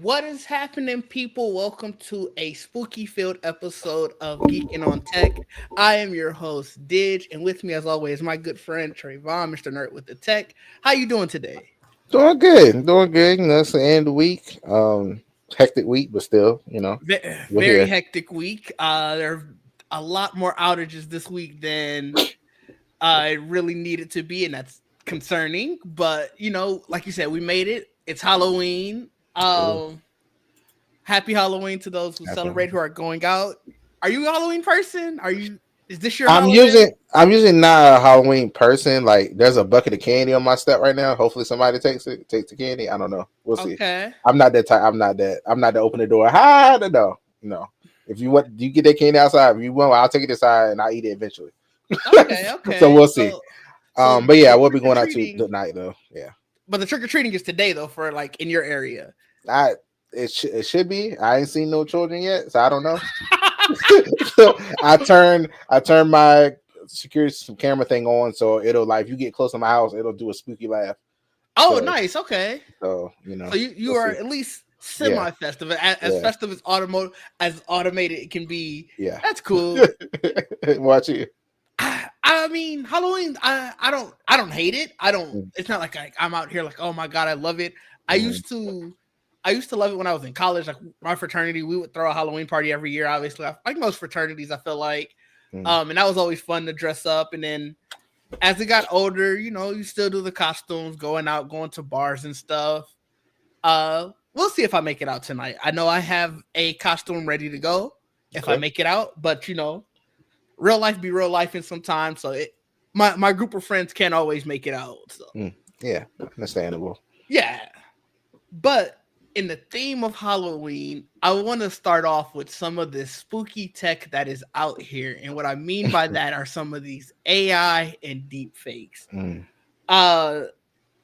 What is happening, people? Welcome to a spooky filled episode of Geekin On Tech. I am your host, Didge, and with me, as always, my good friend Trayvon, Mr. Nerd with the Tech. How you doing today? Doing good, doing good. It's the end of the week. Hectic week, but still, we're Very here. hectic week. There are a lot more outages this week than it really needed to be, and that's concerning. But like you said, we made it. It's Halloween. Ooh, Happy Halloween to those who happy. celebrate, who are going out. Are you a Halloween person? Is this your I'm holiday? using I'm usually not a Halloween person. Like, there's a bucket of candy on my step right now. Hopefully, somebody takes the candy. I don't know. We'll see. Okay. I'm not that type. I'm not to open the door. Hi, no, no. If you want, you get that candy outside. If you want, I'll take it inside and I'll eat it eventually. Okay, So okay. we'll see. So But yeah, the we'll be trick or going out to treating, tonight though. Yeah. but the trick or treating is today though, for like in your area. I it should be. I ain't seen no children yet, so I don't know. So I turn my security camera thing on, so it'll, like, if you get close to my house, it'll do a spooky laugh. Oh, So nice. Okay. so So you we'll are see. at least Yeah, semi festive, as yeah, festive as automated it can be. yeah. That's cool. Watch it. I mean, Halloween. I don't hate it. I don't. Mm, It's not like I'm out here like, oh my god, I love it. I mhm, used to. I used to love it when I was in college. Like my fraternity, we would throw a Halloween party every year. Obviously, like most fraternities, I feel like, mm. and that was always fun to dress up. And then as it got older, you still do the costumes, going out, going to bars and stuff. We'll see if I make it out tonight. I know I have a costume ready to go if I Okay. make it out, but real life be real life in some time. So my group of friends can't always make it out. So Mm. Yeah, understandable. yeah. But in the theme of Halloween, I want to start off with some of this spooky tech that is out here. And what I mean by that are some of these AI and deep fakes. Mm. Uh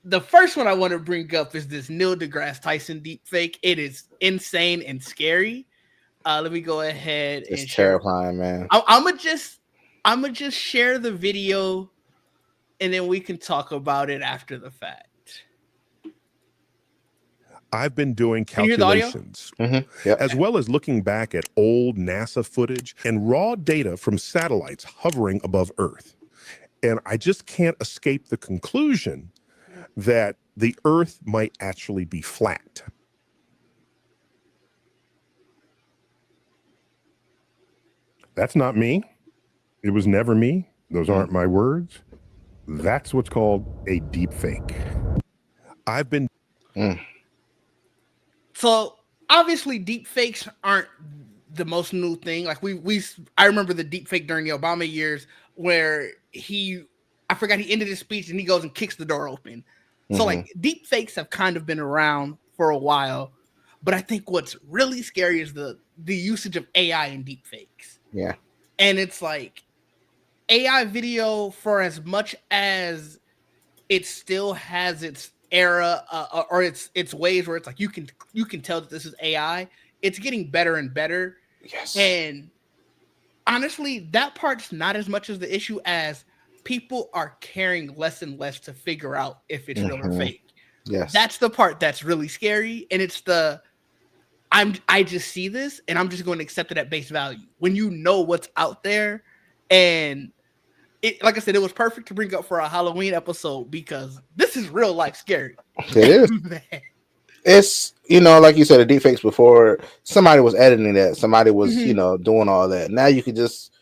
the first one I want to bring up is this Neil deGrasse Tyson deep fake. It is insane and scary. Let me go ahead It's and share. terrifying, man. I'm gonna just share the video, and then we can talk about it after the fact. I've been doing Can you hear the audio? calculations, Yep. as well as looking back at old NASA footage and raw data from satellites hovering above Earth. And I just can't escape the conclusion that the Earth might actually be flat. That's not me. It was never me. Those aren't my words. That's what's called a deep fake. I've been Mm. So obviously, deep fakes aren't the most new thing. Like I remember the deep fake during the Obama years where I forgot, he ended his speech and he goes and kicks the door open. So Hmm. like deep fakes have kind of been around for a while, but I think what's really scary is the usage of AI in deep fakes. Yeah. And it's like AI video, for as much as it still has its era, or its ways where it's like you can tell that this is AI. It's getting better and better, Yes. and honestly, that part's not as much as the issue as people are caring less and less to figure out if it's real or Hmm. fake. Yes. That's the part that's really scary, and it's I just see this and I'm just going to accept it at base value when you know what's out there. And it, like I said, it was perfect to bring up for a Halloween episode because this is real life scary. It is. Man. It's, like you said, the deepfakes before, somebody was editing that, somebody was, Mhm. doing all that. Now you could just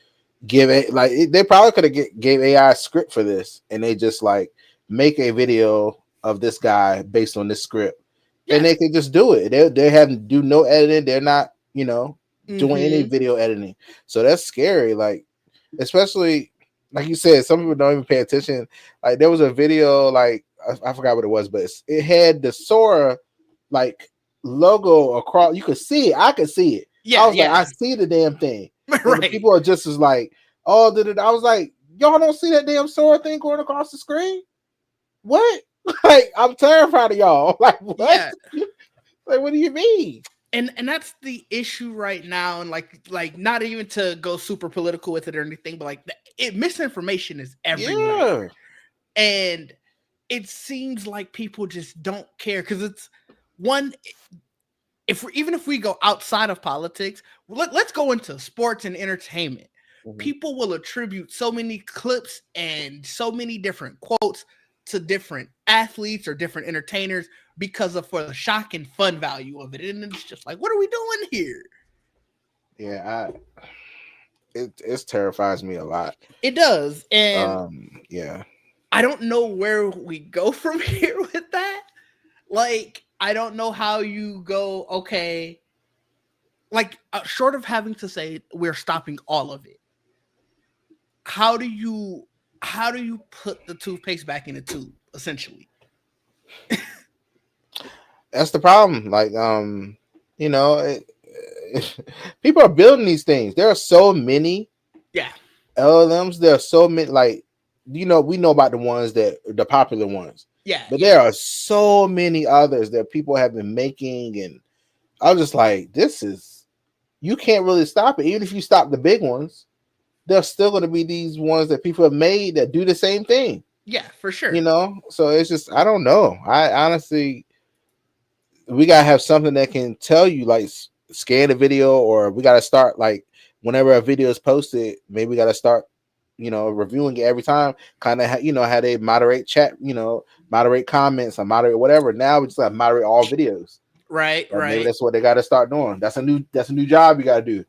give it, like, they probably could have gave AI a script for this, and they just, like, make a video of this guy based on this script, Yeah. and they could just do it. They have to do no editing. They're not, doing any Mhm. video editing. So that's scary. Like, especially, like you said, some people don't even pay attention. Like, there was a video, like, I forgot what it was, but it had the Sora, like logo across. You could see it. I could see it. Yeah, I was like, yeah. I see the damn thing. And the Right. people are just as like, oh, did it? I was like, y'all don't see that damn sword thing going across the screen? What? Like, I'm terrified of y'all. Like, what? Yeah. Like, what do you mean? And that's the issue right now, and like not even to go super political with it or anything, but like misinformation is everywhere, and it seems like people just don't care because it's one. Even if we go outside of politics, let's go into sports and entertainment. Mhm. People will attribute so many clips and so many different quotes to different athletes or different entertainers because of for the shock and fun value of it. And it's just like, what are we doing here? Yeah, it terrifies me a lot. It does. And yeah. I don't know where we go from here with that. Like, I don't know how you go, okay, like short of having to say we're stopping all of it. How do you put the toothpaste back in the tube, essentially? That's the problem. Like, you know, people are building these things. There are so many LLMs. There are so many, like, you know, we know about the ones that the popular ones. Yeah. But there are so many others that people have been making, and I was just like, you can't really stop it. Even if you stop the big ones, there's still going to be these ones that people have made that do the same thing. Yeah, for sure. You know, so it's just, I don't know. I honestly, we got to have something that can tell you, like, scan a video, or we got to start, like, whenever a video is posted, maybe we got to start, you know, reviewing it every time. Kind of, you know, how they moderate chat, you know, moderate comments or moderate whatever. Now we just got to moderate all videos. Right. Maybe that's what they got to start doing. That's a new job you got to do.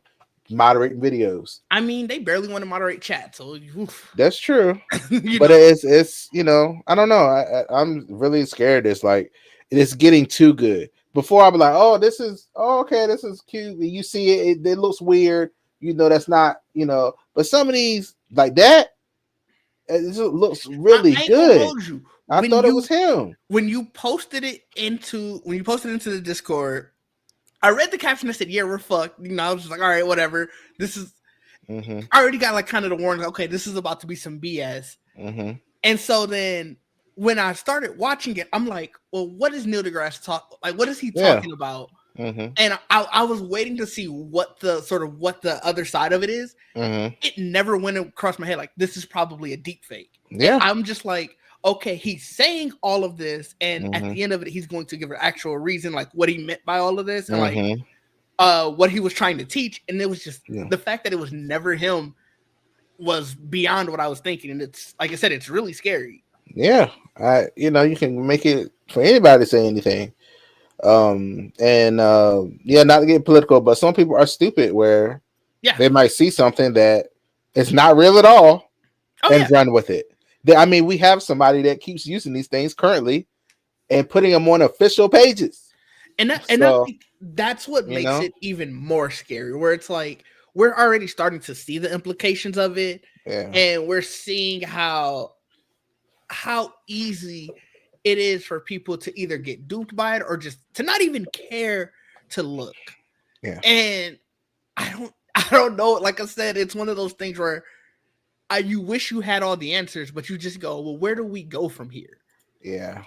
Moderating videos. I mean, they barely want to moderate chat, so oof. That's true. But it's you know, I don't know. I'm really scared. It's like it's getting too good. Before I'd be like, oh, this is okay, this is cute. You see it looks weird. You know, that's not, you know. But some of these like that, it looks really good. I thought it was him. When you posted it into the Discord, I read the caption and said, yeah, we're fucked. You know, I was just like, all right, whatever. This is I already got like kind of the warning, okay, this is about to be some BS. And so then when I started watching it, I'm like, well, what is Neil deGrasse what is he talking about? And I was waiting to see what the other side of it is. It never went across my head like this is probably a deep fake. Yeah. I'm just like, okay, he's saying all of this, and at the end of it, he's going to give an actual reason, like what he meant by all of this, and like what he was trying to teach. And it was just the fact that it was never him was beyond what I was thinking. And it's like I said, it's really scary. Yeah, you know, you can make it for anybody to say anything. And not to get political, but some people are stupid where they might see something that is not real at all and run with it. I mean, we have somebody that keeps using these things currently and putting them on official pages. And that's what makes it even more scary, where it's like we're already starting to see the implications of it. And we're seeing how easy it is for people to either get duped by it or just to not even care to look. And I don't know. Like I said, it's one of those things where you wish you had all the answers, but you just go, well, where do we go from here? Yeah.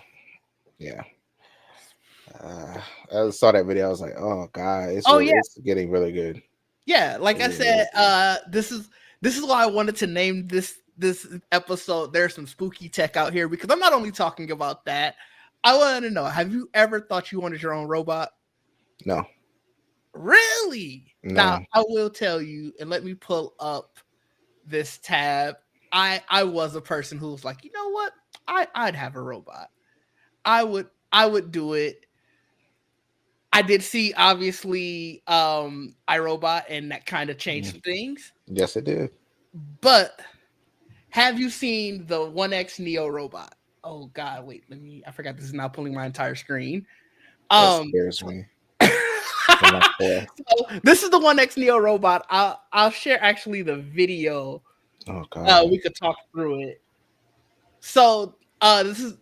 I saw that video. I was like, oh god, it's getting really good. Yeah, like I said, this is why I wanted to name this episode There's Some Spooky Tech Out Here, because I'm not only talking about that. I want to know, have you ever thought you wanted your own robot? No. Really? No. Now, I will tell you, and let me pull up this tab. I was a person who was like, you know what? I'd have a robot. I would do it. I did see, obviously, iRobot, and that kind of changed things. Yes, it did. But have you seen the 1X Neo robot? Oh God, wait, I forgot this is now pulling my entire screen. That scares me. So this is the 1X Neo robot. I'll share actually the video. Oh God. We could talk through it. So this is,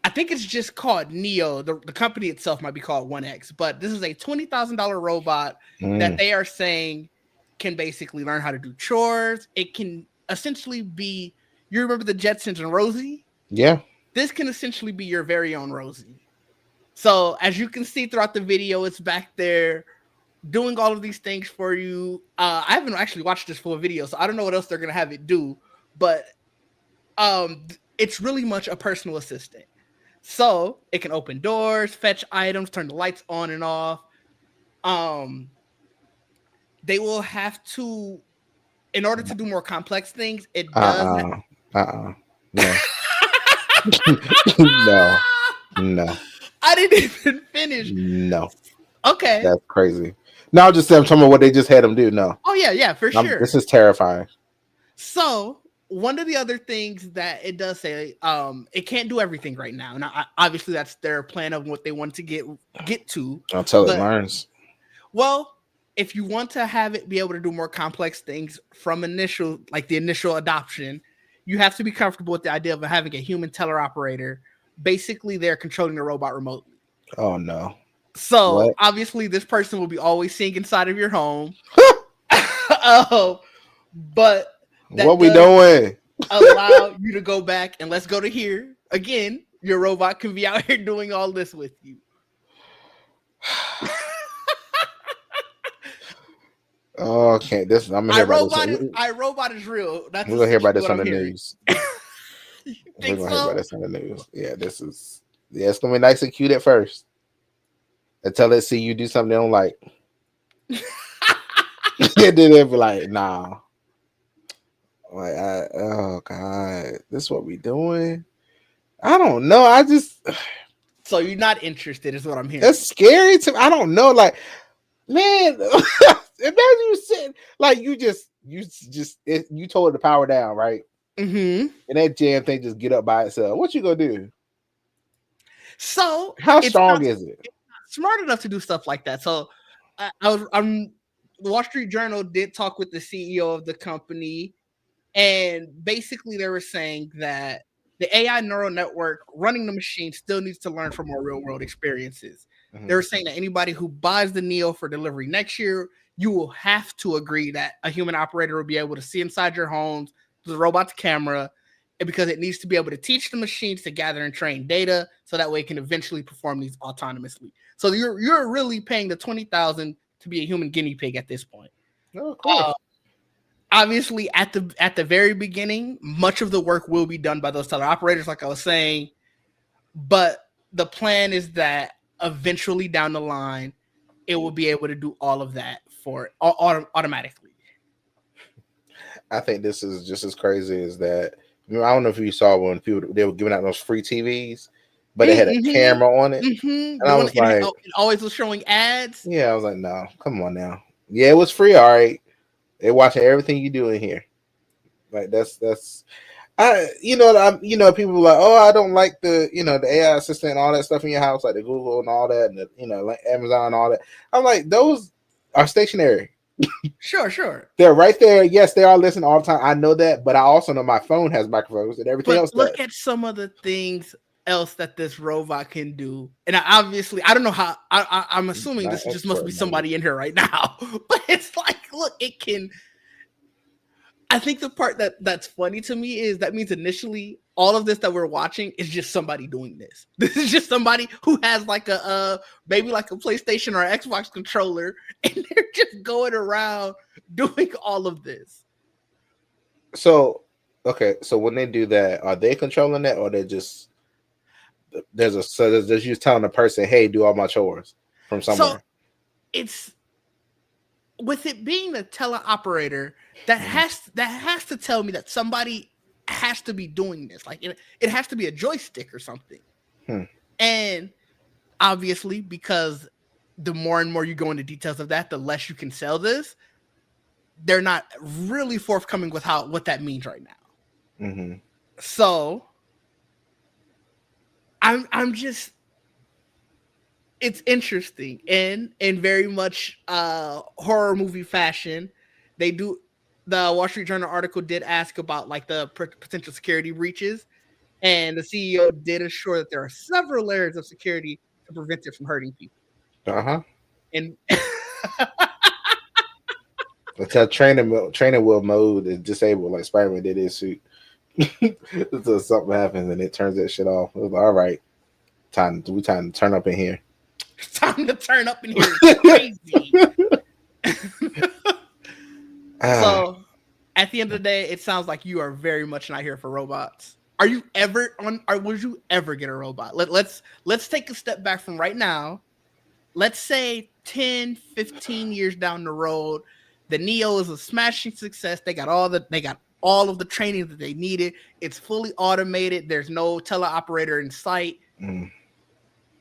I think it's just called Neo. The company itself might be called 1X, but this is a $20,000 robot that they are saying can basically learn how to do chores. It can essentially be, you remember the Jetsons and Rosie? Yeah. This can essentially be your very own Rosie. So as you can see throughout the video, it's back there doing all of these things for you. I haven't actually watched this full video, so I don't know what else they're gonna have it do, but it's really much a personal assistant. So it can open doors, fetch items, turn the lights on and off. They will have to, in order to do more complex things, it does. No. No. No. I didn't even finish. No. Okay. That's crazy. No, I'm just saying, I'm talking about what they just had them do. No. Oh, yeah, for sure. This is terrifying. So one of the other things that it does say, it can't do everything right now. Now, obviously, that's their plan of what they want to get to. Until it learns. Well, if you want to have it be able to do more complex things from the initial adoption, you have to be comfortable with the idea of having a human teller operator. Basically, they're controlling the robot remotely. Oh, no. So, obviously, this person will be always seeing inside of your home. But what we doing? Allow you to go back and let's go to here. Again, your robot can be out here doing all this with you. Oh, okay. This I'm gonna hear about this. iRobot is real. We're gonna hear about this on the news. We're gonna hear about this on the news. Yeah, it's gonna be nice and cute at first. Until they see you do something they don't like. And then they'll be like, nah. Like, oh God, this is what we doing? I don't know. So you're not interested, is what I'm hearing. That's scary to me. I don't know. Like, man, imagine you sitting like you told it to power down, right? Mm-hmm. And that damn thing just get up by itself. What you gonna do? So how strong is it? It's not smart enough to do stuff like that. So the Wall Street Journal did talk with the CEO of the company, and basically they were saying that the AI neural network running the machine still needs to learn from more real world experiences. Mm-hmm. They were saying that anybody who buys the Neo for delivery next year, you will have to agree that a human operator will be able to see inside your homes, the robot's camera, because it needs to be able to teach the machines to gather and train data so that way it can eventually perform these autonomously. So you're really paying the $20,000 to be a human guinea pig at this point. Oh, of course. Obviously, at the very beginning, much of the work will be done by those teleoperators, like I was saying. But the plan is that eventually down the line, it will be able to do all of that for automatically. I think this is just as crazy as that. I don't know if you saw when they were giving out those free TVs, but it had a camera on it. Mm-hmm. And I was like, it always was showing ads. Yeah, I was like, no, come on now. Yeah, it was free, all right. They're watching everything you do in here. Like that's people are like, oh, I don't like the the AI assistant and all that stuff in your house, like the Google and all that, and like Amazon and all that. I'm like, those are stationary. Sure. They're right there. Yes, they are listening all the time. I know that, but I also know my phone has microphones and everything else. Look at some of the things else that this robot can do, and I don't know how. I'm assuming this just must be somebody in here right now, but it's like, look, it can. I think the part that's funny to me is that means initially all of this that we're watching is just somebody doing this. This is just somebody who has like maybe like a PlayStation or an Xbox controller, and they're just going around doing all of this. So, okay, so when they do that, are they controlling that, or they're just there's just telling the person, "Hey, do all my chores from somewhere." So it's with it being a teleoperator that has to tell me that somebody has to be doing this. Like it has to be a joystick or something. And obviously, because the more and more you go into details of that, the less you can sell this. They're not really forthcoming with what that means right now. Mm-hmm. So I'm just. It's interesting and very much horror movie fashion. They do. The Wall Street Journal article did ask about like the potential security breaches, And the CEO did assure that there are several layers of security to prevent it from hurting people. Uh-huh. And Until training wheel mode is disabled, like Spider-Man did his suit. Until something happens and it turns that shit off. It was like, all right, time to turn up in here. time to turn up in here. It's crazy. So at the end of the day, it sounds like you are very much not here for robots. Are you ever on, or would you ever get a robot? Let's take a step back from right now. Let's say 10, 15 years down the road, the Neo is a smashing success. They got all of the training that they needed. It's fully automated. There's no teleoperator in sight.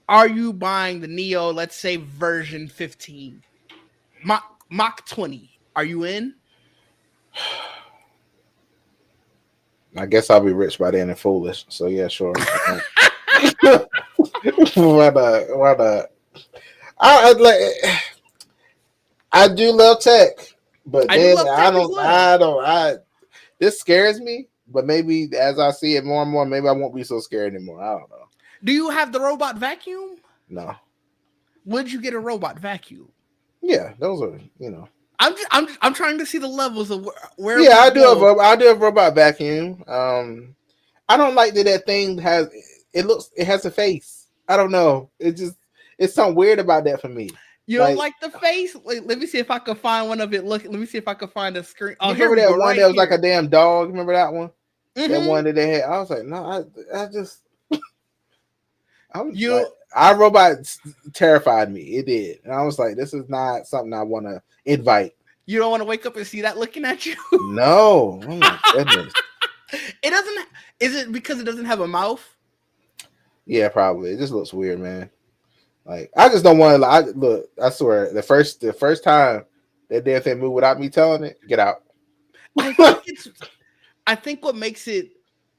Are you buying the Neo, let's say version 15? Mach 20. Are you in? I guess I'll be rich by then and foolish. So yeah, sure. Why not? I do love tech, but then this scares me. But maybe as I see it more and more, maybe I won't be so scared anymore. I don't know. Do you have the robot vacuum? No. Would you get a robot vacuum? Yeah, those are, I'm trying to see the levels of where. Yeah, I do have a robot vacuum. I don't like that thing it has a face. I don't know. It's something weird about that for me. You don't like the face? Wait, let me see if I can find one of it. Let me see if I can find a screen. Oh, remember that one that was like a damn dog? Remember that one? Mm-hmm. That one that they had. I was like, no, iRobot terrified me. It did. And I was like, this is not something I want to invite. You don't want to wake up and see that looking at you? No. Oh my goodness. It doesn't. Is it because it doesn't have a mouth? Yeah, probably. It just looks weird, man. Like, I just don't want to. Look, I swear, the first time that damn thing moved without me telling it, get out. I think what makes it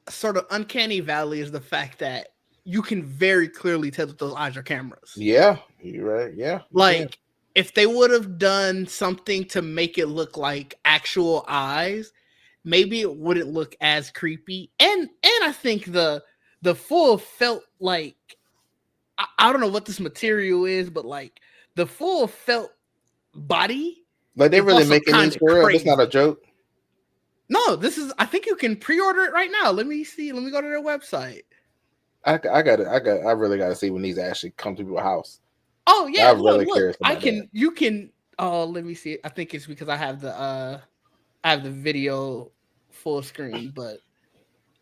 sort of uncanny valley is the fact that you can very clearly tell that those eyes are cameras. Yeah, you're right. Yeah, like if they would have done something to make it look like actual eyes, maybe it wouldn't look as creepy. And I think the full felt like. I don't know what this material is, but like the full felt body. Like they really making these for real. It's not a joke. No, this is. I think you can pre-order it right now. Let me see. Let me go to their website. I really got to see when these actually come to your house. Oh yeah, look. You can. Oh, let me see. I think it's because I have the video full screen, but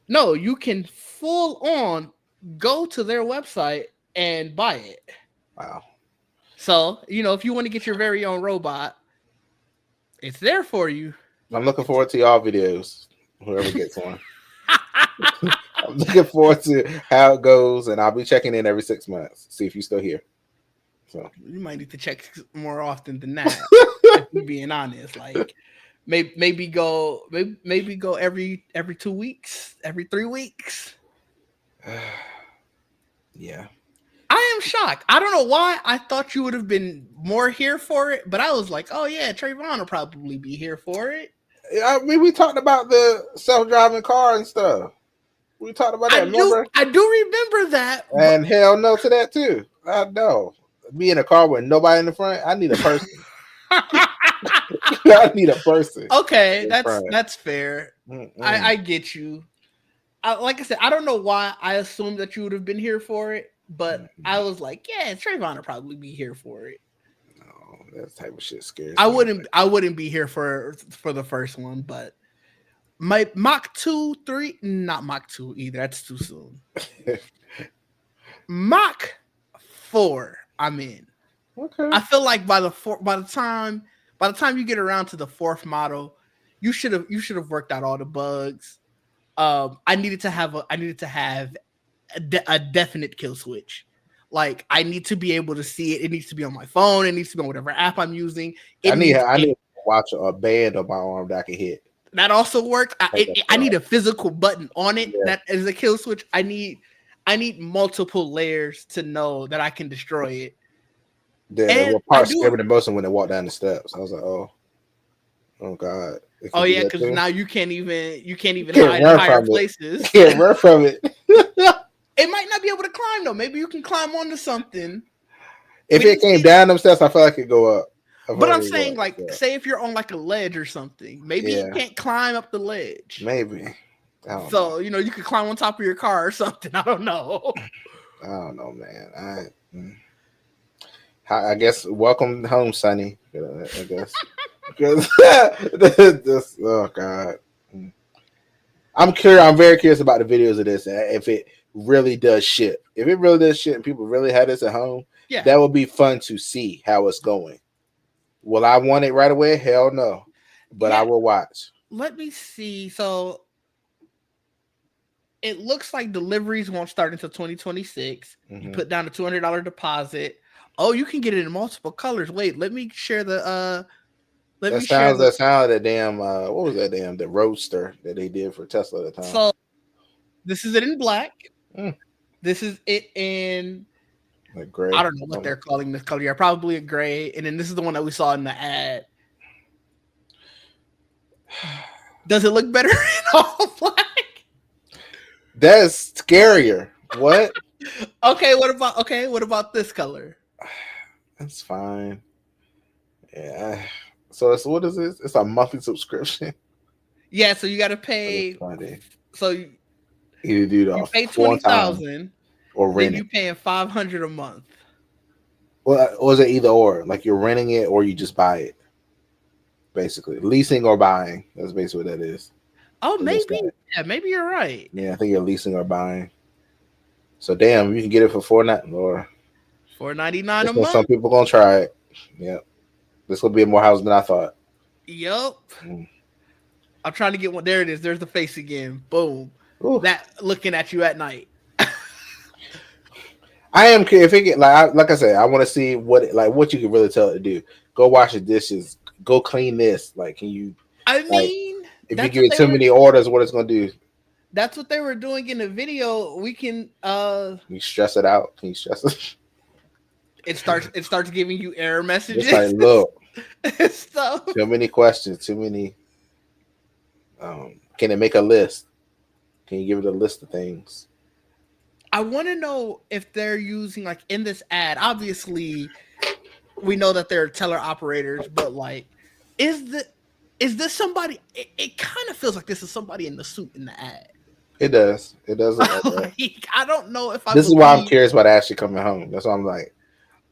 no, you can full on go to their website and buy it. Wow. So, if you want to get your very own robot, it's there for you. I'm looking forward to y'all videos, whoever gets one. I'm looking forward to how it goes, and I'll be checking in every 6 months, see if you're still here. So you might need to check more often than that. If you're being honest, like maybe go every 2 weeks, every 3 weeks. Yeah. I am shocked. I don't know why. I thought you would have been more here for it, but I was like, oh yeah, Trayvon will probably be here for it. I mean, we talked about the self-driving car and stuff. We talked about that. I do remember that. And hell no to that too. I know. Me in a car with nobody in the front. I need a person. I need a person. Okay, that's fair. I get you. Like I said, I don't know why I assumed that you would have been here for it, but I was like, yeah, Trayvon will probably be here for it. No, that type of shit scares me. I wouldn't be here for the first one, but my Mach 2, 3, not Mach 2 either. That's too soon. Mach 4, I'm in. Okay. I feel like by the time you get around to the fourth model, you should have worked out all the bugs. I needed to have a definite kill switch. Like I need to be able to see it. It needs to be on my phone. It needs to be on whatever app I'm using. I need to watch a band on my arm that I can hit. That also works. I need a physical button on it that is a kill switch. I need multiple layers to know that I can destroy it. The part scared me the most when they walked down the steps. I was like, oh god. Oh yeah, because now you can't even hide in higher places. You can't run from it. It might not be able to climb though. Maybe you can climb onto something. If We it didn't came see- down them steps, I feel like it could go up. But I'm saying, like, say if you're on like a ledge or something, maybe you can't climb up the ledge. Maybe. So you know you could climb on top of your car or something. I don't know. I don't know, man. I guess welcome home, Sonny. I guess because this. Oh God. I'm curious. I'm very curious about the videos of this. If it really does shit, if it really does shit, and people really have this at home, that would be fun to see how it's going. Will I want it right away? Hell no. But I will watch. Let me see. So it looks like deliveries won't start until 2026. You put down a $200 deposit. Oh, you can get it in multiple colors. Wait, let me share the That sounds like that damn what was that damn the Roadster that they did for Tesla at the time. So this is it in black. This is it in like gray. I don't know what they're calling this color. Yeah, probably a gray. And then this is the one that we saw in the ad. Does it look better in all black? That's scarier. What? Okay, what about this color? That's fine. Yeah. So what is this? It's a monthly subscription. Yeah, so you got to pay. So you do the pay $20,000 or rent. Then you paying $500 a month. Well, was it either or? Like you're renting it or you just buy it. Basically, leasing or buying. That's basically what that is. Oh, maybe. Yeah, maybe you're right. Yeah, I think you're leasing or buying. So damn, you can get it for $4.99 $4.99 a month. Some people gonna try it. Yep. This will be more houses than I thought. Yep. I'm trying to get one. There it is. There's the face again. Boom. Ooh. That looking at you at night. I am curious if it get like I said, I want to see what you can really tell it to do. Go wash the dishes. Go clean this. Like, can you? I mean, if you give it too many orders, what it's gonna do? That's what they were doing in the video. We can. You stress it out. Can you stress it? It starts giving you error messages. It's like, look, stuff. Too many questions. Too many. Can it make a list? Can you give it a list of things? I want to know if they're using, like, in this ad. Obviously, we know that they're teller operators, but like, is this somebody? It kind of feels like this is somebody in the suit in the ad. It does. It does. Look like that. I don't know if this is why I'm curious about Ashley coming home. That's why I'm like.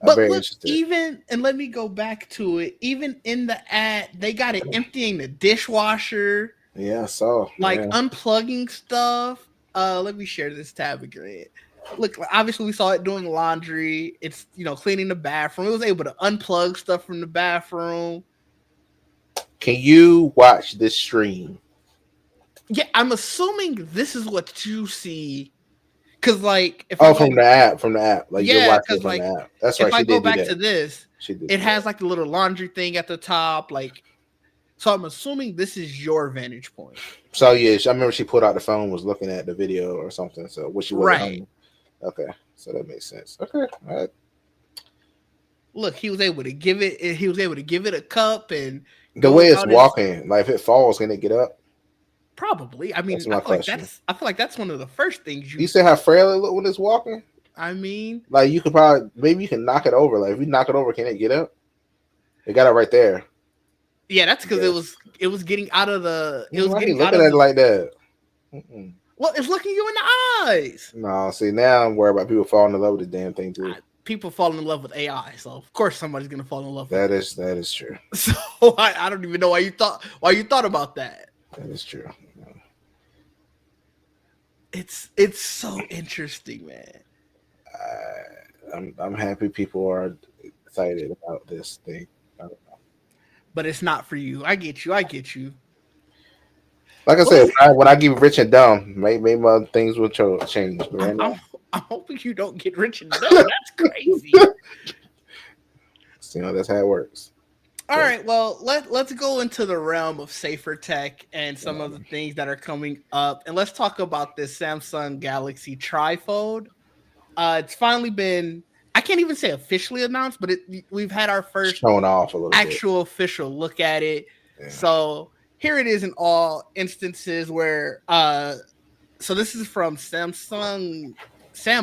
But look, and let me go back to it. Even in the ad, they got it emptying the dishwasher. Yeah, so unplugging stuff. Let me share this tab again. Look, obviously we saw it doing laundry. It's cleaning the bathroom. It was able to unplug stuff from the bathroom. Can you watch this stream? Yeah, I'm assuming this is what you see. Cause like from the app, like yeah, you're watching from the app. That's right. If I go back to this, it has like the little laundry thing at the top, like. So I'm assuming this is your vantage point. So yeah, I remember she pulled out the phone, was looking at the video or something. So what she was right. Okay, so that makes sense. Okay, all right. Look, he was able to give it. He was able to give it a cup, and the way it's walking, like if it falls, can it get up? Probably. I mean, I feel like that's one of the first things you see how frail it look when it's walking. I mean, like you could maybe you can knock it over. Like if you knock it over, can it get up? It got it right there. Yeah, that's because it was getting out of the. It was getting looking at it like that. Well, it's looking you in the eyes. No, see now I'm worried about people falling in love with the damn thing too. People falling in love with AI, so of course somebody's gonna fall in love. That is true. So I don't even know why you thought about that. That is true. It's so interesting, man. I'm happy people are excited about this thing. I don't know. But it's not for you. I get you. Like I said, when I get rich and dumb, maybe my things will change. Right I'm hoping you don't get rich and dumb. That's crazy. So, that's how it works. All right, well, let's go into the realm of safer tech and some of the things that are coming up. And let's talk about this Samsung Galaxy Trifold. It's finally been, I can't even say officially announced, but we've had our first shown off a little actual official look at it. Yeah. So here it is in all instances where So this is from Sam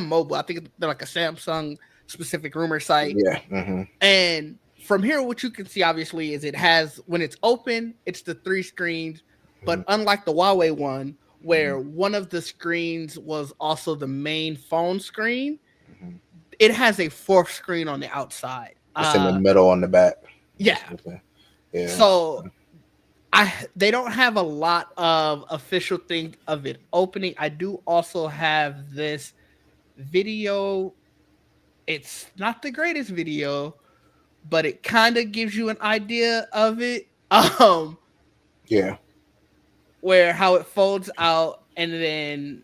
Mobile. I think they're like a Samsung specific rumor site. Yeah. Mm-hmm. And from here, what you can see obviously is it has, when it's open, it's the 3 screens. But unlike the Huawei one, where one of the screens was also the main phone screen, it has a 4th screen on the outside. It's in the middle on the back. Yeah. Yeah. So they don't have a lot of official thing of it opening. I do also have this video. It's not the greatest video, but it kind of gives you an idea of it. Yeah. Where how it folds out, and then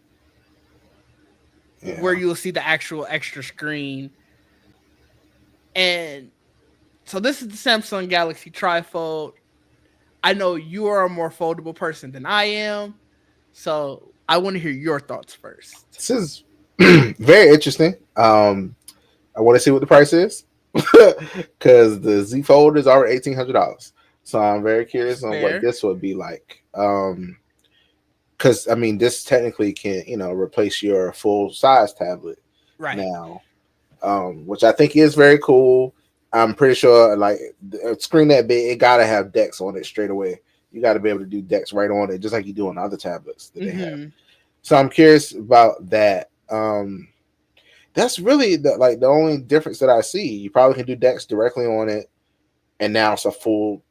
where you'll see the actual extra screen. And so this is the Samsung Galaxy Trifold. I know you are a more foldable person than I am, so I want to hear your thoughts first. This is very interesting. I want to see what the price is because the Z Fold is already $1,800. So I'm very curious on what this would be like. Because I mean, this technically can replace your full size tablet right now, which I think is very cool. I'm pretty sure like a screen that big, it gotta have DeX on it straight away. You got to be able to do DeX right on it, just like you do on other tablets that they have. So I'm curious about that. That's really the only difference that I see. You probably can do DeX directly on it, and now it's a full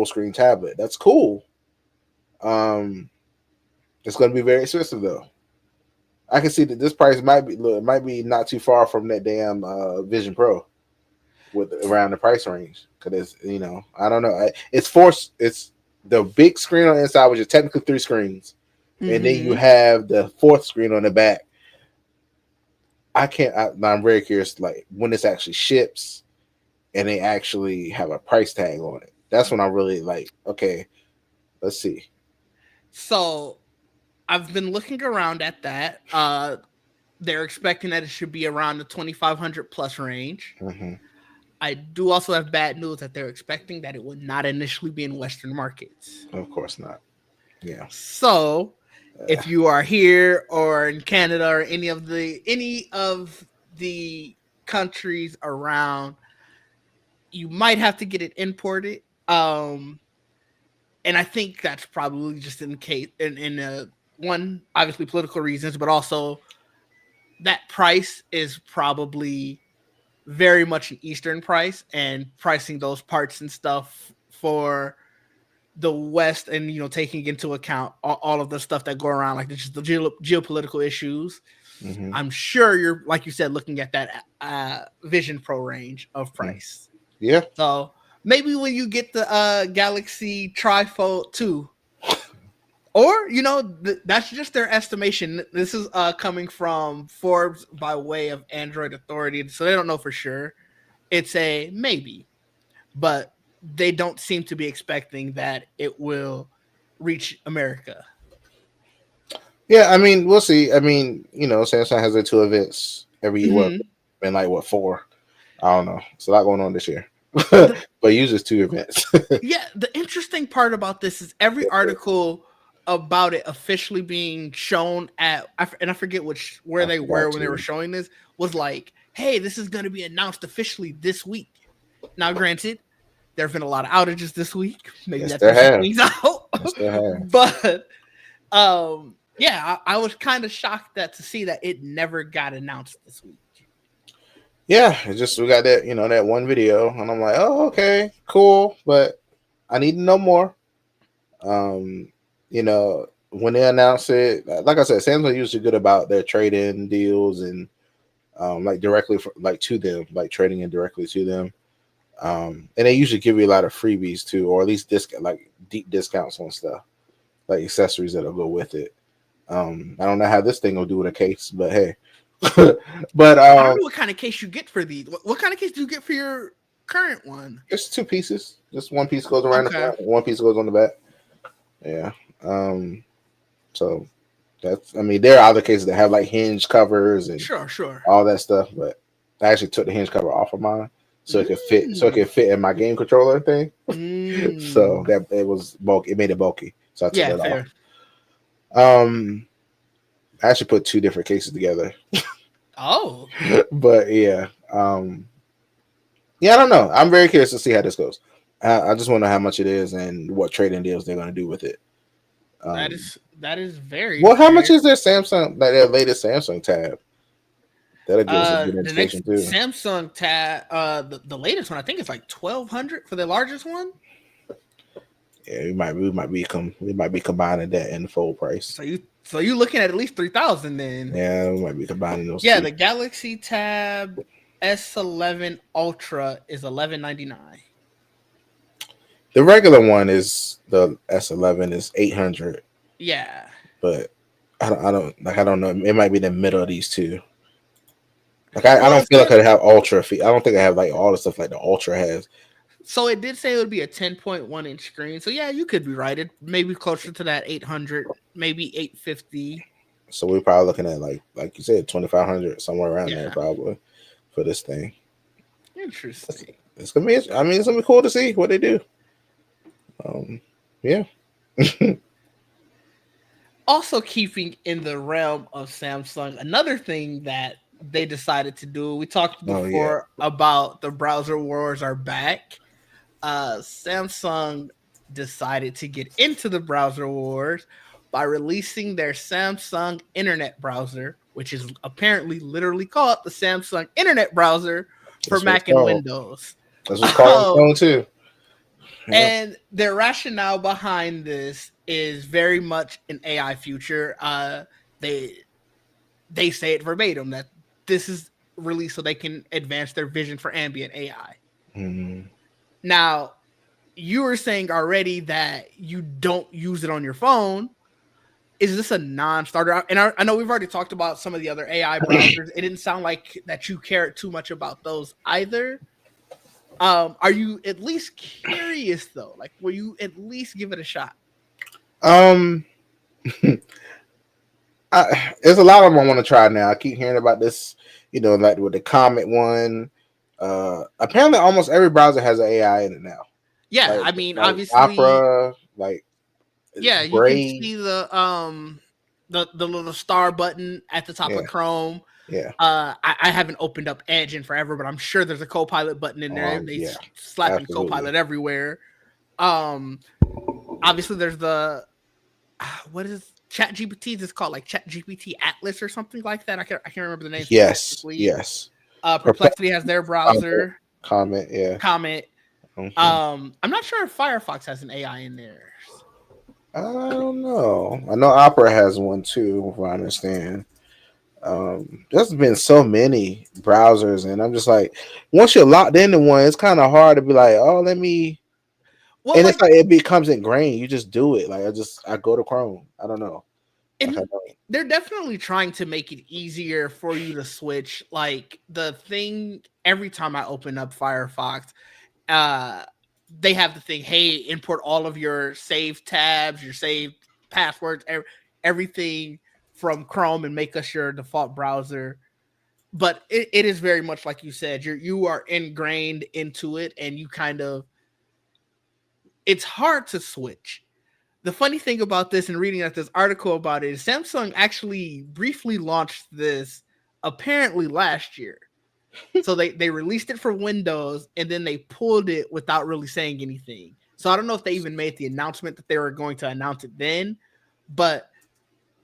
screen tablet. That's cool. It's going to be very expensive though. I can see that this price might be not too far from that damn Vision Pro with around the price range, because I don't know. It's the big screen on the inside, which is technically 3 screens, and then you have the 4th screen on the back. I'm very curious, like when this actually ships, and they actually have a price tag on it. That's when I'm really like, okay, let's see. So I've been looking around at that. They're expecting that it should be around the 2,500 plus range. I do also have bad news that they're expecting that it would not initially be in Western markets. Of course not. Yeah. So if you are here or in Canada or any of the countries around, you might have to get it imported. And I think that's probably just in case in one, obviously political reasons, but also that price is probably very much an Eastern price, and pricing those parts and stuff for the West, and taking into account all of the stuff that go around, like just the geopolitical issues. I'm sure you're, like you said, looking at that Vision Pro range of price. Yeah. So maybe when you get the Galaxy Trifold 2, or that's just their estimation. This is coming from Forbes by way of Android Authority, so they don't know for sure. It's a maybe, but they don't seem to be expecting that it will reach America. Yeah, I mean, we'll see. I mean, Samsung has their 2 events every year. Been like 4? I don't know. It's a lot going on this year, but uses 2 events. Yeah, the interesting part about this is every article about it officially being shown at, and I forget where they were when they were showing this, was like, hey, this is going to be announced officially this week. Now, granted, there have been a lot of outages this week. Maybe that pushes things out. But yeah, I was kind of shocked to see that it never got announced this week. Yeah, it's just we got that that one video, and I'm like, oh, okay, cool, but I need to know more. When they announce it, like I said, Samsung usually good about their trade-in deals and like directly to them, like trading in directly to them. And they usually give you a lot of freebies too, or at least deep discounts on stuff, like accessories that'll go with it. I don't know how this thing will do with a case, but hey. But I don't know what kind of case you get for these. What kind of case do you get for your current one? It's 2 pieces. Just one piece goes around the front, one piece goes on the back. Yeah. So that's, I mean, there are other cases that have like hinge covers and sure all that stuff, but I actually took the hinge cover off of mine so it could fit in my game controller thing. So that it was bulky. It made it bulky. So I took it off. I actually put two different cases together. Oh, But yeah, yeah, I don't know. I'm very curious to see how this goes. I just want to know how much it is and what trading deals they're going to do with it. that is very Well, how much fair. is their Samsung, like their latest Samsung tab? That'll give us a good The indication next too. Samsung tab, the latest one, I think it's like 1,200 for the largest one. Yeah, we might be combining that in the full price. So you looking at least 3,000 then. Yeah, we might be combining those Yeah, two. the Galaxy Tab S11 Ultra is 1199. The regular one is the S11 is 800, Yeah. but I don't know. It might be the middle of these two. Like I Well, don't feel like I have ultra feet. I don't think I have like all the stuff like the ultra has. so it did say it would be a 10.1 inch screen. So yeah, you could be right. It maybe closer to that 800, maybe 850. So we're probably looking at like you said, 2,500 somewhere around there Yeah. probably for this thing. Interesting. It's gonna be. I mean, it's gonna be cool to see what they do. Yeah. Also, keeping in the realm of Samsung, another thing that they decided to do, we talked before about the browser wars are back. Samsung decided to get into the browser wars by releasing their Samsung Internet browser, which is apparently literally called the Samsung Internet browser for Mac and Windows. That's what's called on the phone too. Yeah. And their rationale behind this is very much an AI future. They say it verbatim that this is released so they can advance their vision for ambient AI. Mm-hmm. Now, you were saying already that you don't use it on your phone. Is this a non-starter? And I know we've already talked about some of the other AI browsers. It didn't sound like that you cared too much about those either. Are you at least curious though? Like, will you at least give it a shot? There's a lot of them I want to try now. I keep hearing about this, like with the Comet one. Apparently, almost every browser has an AI in it now. Yeah, like, I mean, like obviously, Opera, like yeah, you can see the little star button at the top of Chrome. Yeah. I haven't opened up Edge in forever, but I'm sure there's a Copilot button in there. They slapping Copilot everywhere. Obviously, there's the what is ChatGPT? It's called like ChatGPT Atlas or something like that. I can't remember the name. Yes. Perplexity has their browser. Comet. Yeah. Comet. Mm-hmm. I'm not sure if Firefox has an AI in there. I don't know. I know Opera has one too, if I understand. There's been so many browsers, and I'm just like, once you're locked into one, it's kind of hard to be like, oh, let me. Well, and it's like it becomes ingrained. You just do it. Like I go to Chrome. I don't know. They're definitely trying to make it easier for you to switch. Like the thing, every time I open up Firefox, they have the thing, hey, import all of your saved tabs, your saved passwords, everything from Chrome and make us your default browser. But it is very much like you said, you are ingrained into it, and you kind of, it's hard to switch. The funny thing about this and reading this article about it is Samsung actually briefly launched this apparently last year. So they released it for Windows, and then they pulled it without really saying anything. So I don't know if they even made the announcement that they were going to announce it then, but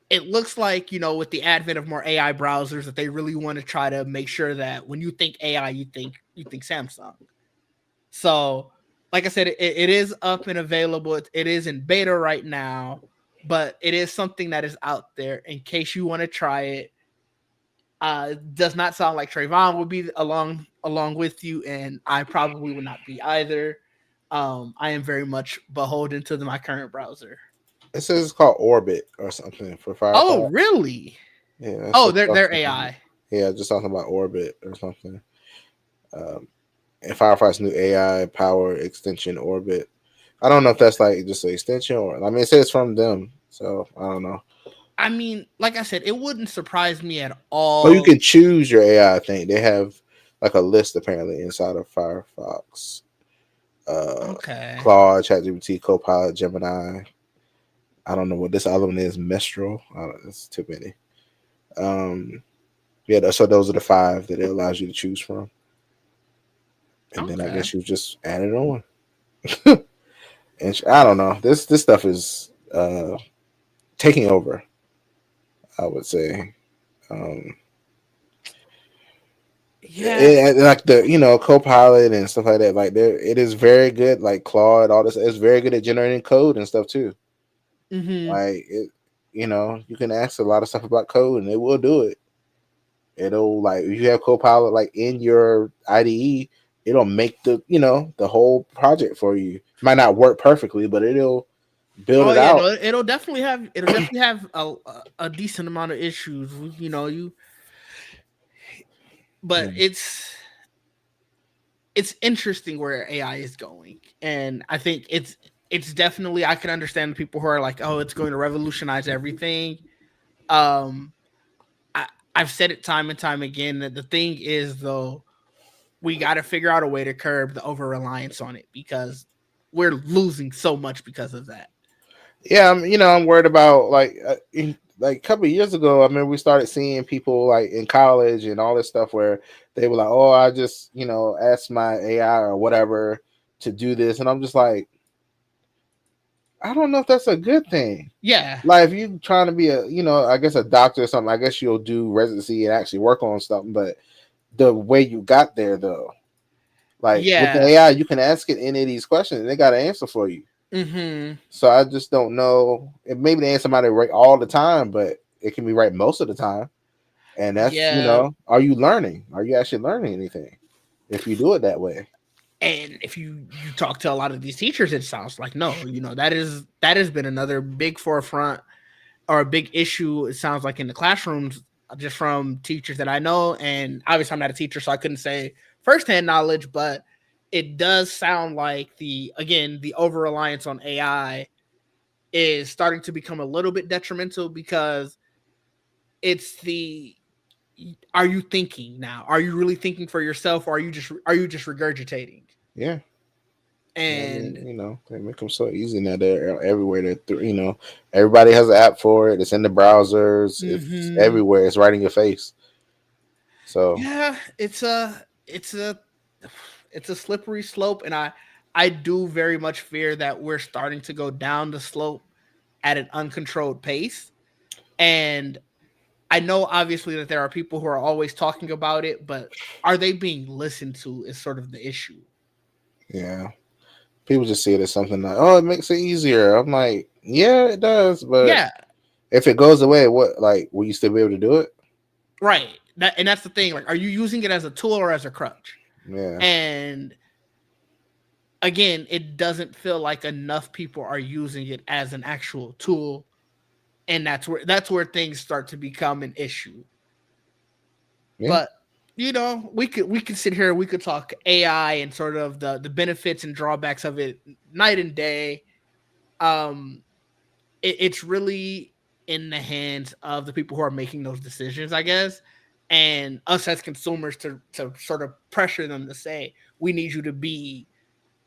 it looks like, with the advent of more AI browsers, that they really want to try to make sure that when you think AI, you think Samsung. So, like I said, it is up and available. It is in beta right now, but it is something that is out there in case you want to try it. Does not sound like Trayvon will be along with you, and I probably would not be either. I am very much beholden to my current browser. It says it's called Orbit or something for Firefox. Oh, really? Yeah. Oh, they're AI. Yeah, just talking about Orbit or something. And Firefox new AI power extension Orbit. I don't know if that's like just an extension or it says from them, so I don't know. I mean, like I said, it wouldn't surprise me at all. Well, you can choose your AI thing. They have like a list apparently inside of Firefox. Okay. Claude, ChatGPT, Copilot, Gemini. I don't know what this other one is. Mistral. It's too many. Yeah, so those are the 5 that it allows you to choose from, and then I Okay. guess you just add it on. And I don't know. This stuff is taking over. I would say, um, Yeah. like the Copilot and stuff like that. Like there, it is very good. Like Claude, all this is very good at generating code and stuff too. Mm-hmm. Like it, you can ask a lot of stuff about code and it will do it. It'll like if you have Copilot like in your IDE, it'll make the whole project for you. It might not work perfectly, but it'll build Oh it yeah, out. no, it'll definitely have a decent amount of issues. You know, but Yeah. it's interesting where AI is going, and I think it's definitely I can understand people who are like, oh, it's going to revolutionize everything. Um, I I've said it time and time again that the thing is though we got to figure out a way to curb the over reliance on it because we're losing so much because of that. Yeah, I'm worried about like a couple of years ago. I mean, we started seeing people like in college and all this stuff where they were like, "Oh, I just asked my AI or whatever to do this," and I'm just like, I don't know if that's a good thing. Yeah, Like, if you trying to be I guess a doctor or something, I guess you'll do residency and actually work on something. But the way you got there, though, like with the yeah. AI, you can ask it any of these questions and they got an answer for you. Mm-hmm. So I just don't know. If maybe the answer might be right all the time, but it can be right most of the time. And that's Yeah, are you learning? Are you actually learning anything if you do it that way? and if you talk to a lot of these teachers, it sounds like no, that has been another big forefront or a big issue. It sounds like in the classrooms, just from teachers that I know, and obviously I'm not a teacher, so I couldn't say firsthand knowledge, but it does sound like the over reliance on AI is starting to become a little bit detrimental because it's the are you thinking now? Are you really thinking for yourself, or are you just regurgitating? Yeah. I And mean, they make them so easy now. They're everywhere. Everybody has an app for it. It's in the browsers. It's mhm. everywhere. It's right in your face. So Yeah, it's a slippery slope, and I do very much fear that we're starting to go down the slope at an uncontrolled pace. And I know obviously that there are people who are always talking about it, but are they being listened to is sort of the issue. yeah, people just see it as something like, oh, it makes it easier. I'm like, yeah, it does, but Yeah, if it goes away, what will you still be able to do it? right. That's the thing. Like, are you using it as a tool or as a crutch? Yeah. And again, it doesn't feel like enough people are using it as an actual tool, and that's where things start to become an issue. Yeah. But we could sit here, we could talk AI and sort of the benefits and drawbacks of it night and day. Um, it's really in the hands of the people who are making those decisions, I guess, and us as consumers to sort of pressure them to say we need you to be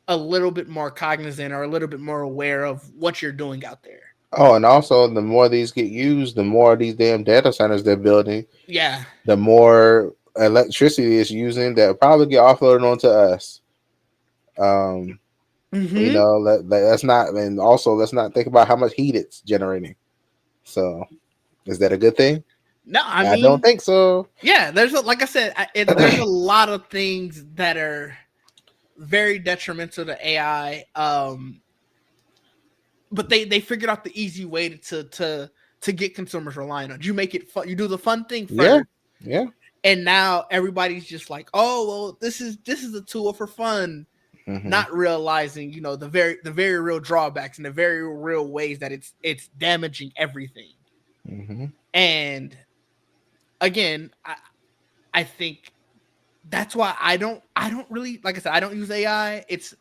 a little bit more cognizant or a little bit more aware of what you're doing out there. Oh, and also the more these get used, the more these damn data centers they're building, Yeah. the more electricity it's using that will probably get offloaded onto us. Um, Mm-hmm. let's not, and also let's not think about how much heat it's generating. So, is that a good thing? No, I I don't mean, think so. yeah. Like I said, there's a lot of things that are very detrimental to AI. But they figured out the easy way to get consumers relying on it. You make it fun. You do the fun thing Yeah, first, yeah, and now everybody's just like, oh well, this is a tool for fun, hmm, not realizing the very real drawbacks and the very real ways that it's damaging everything. hmm, And again, I think that's why I don't really, like I said, I don't use AI. It's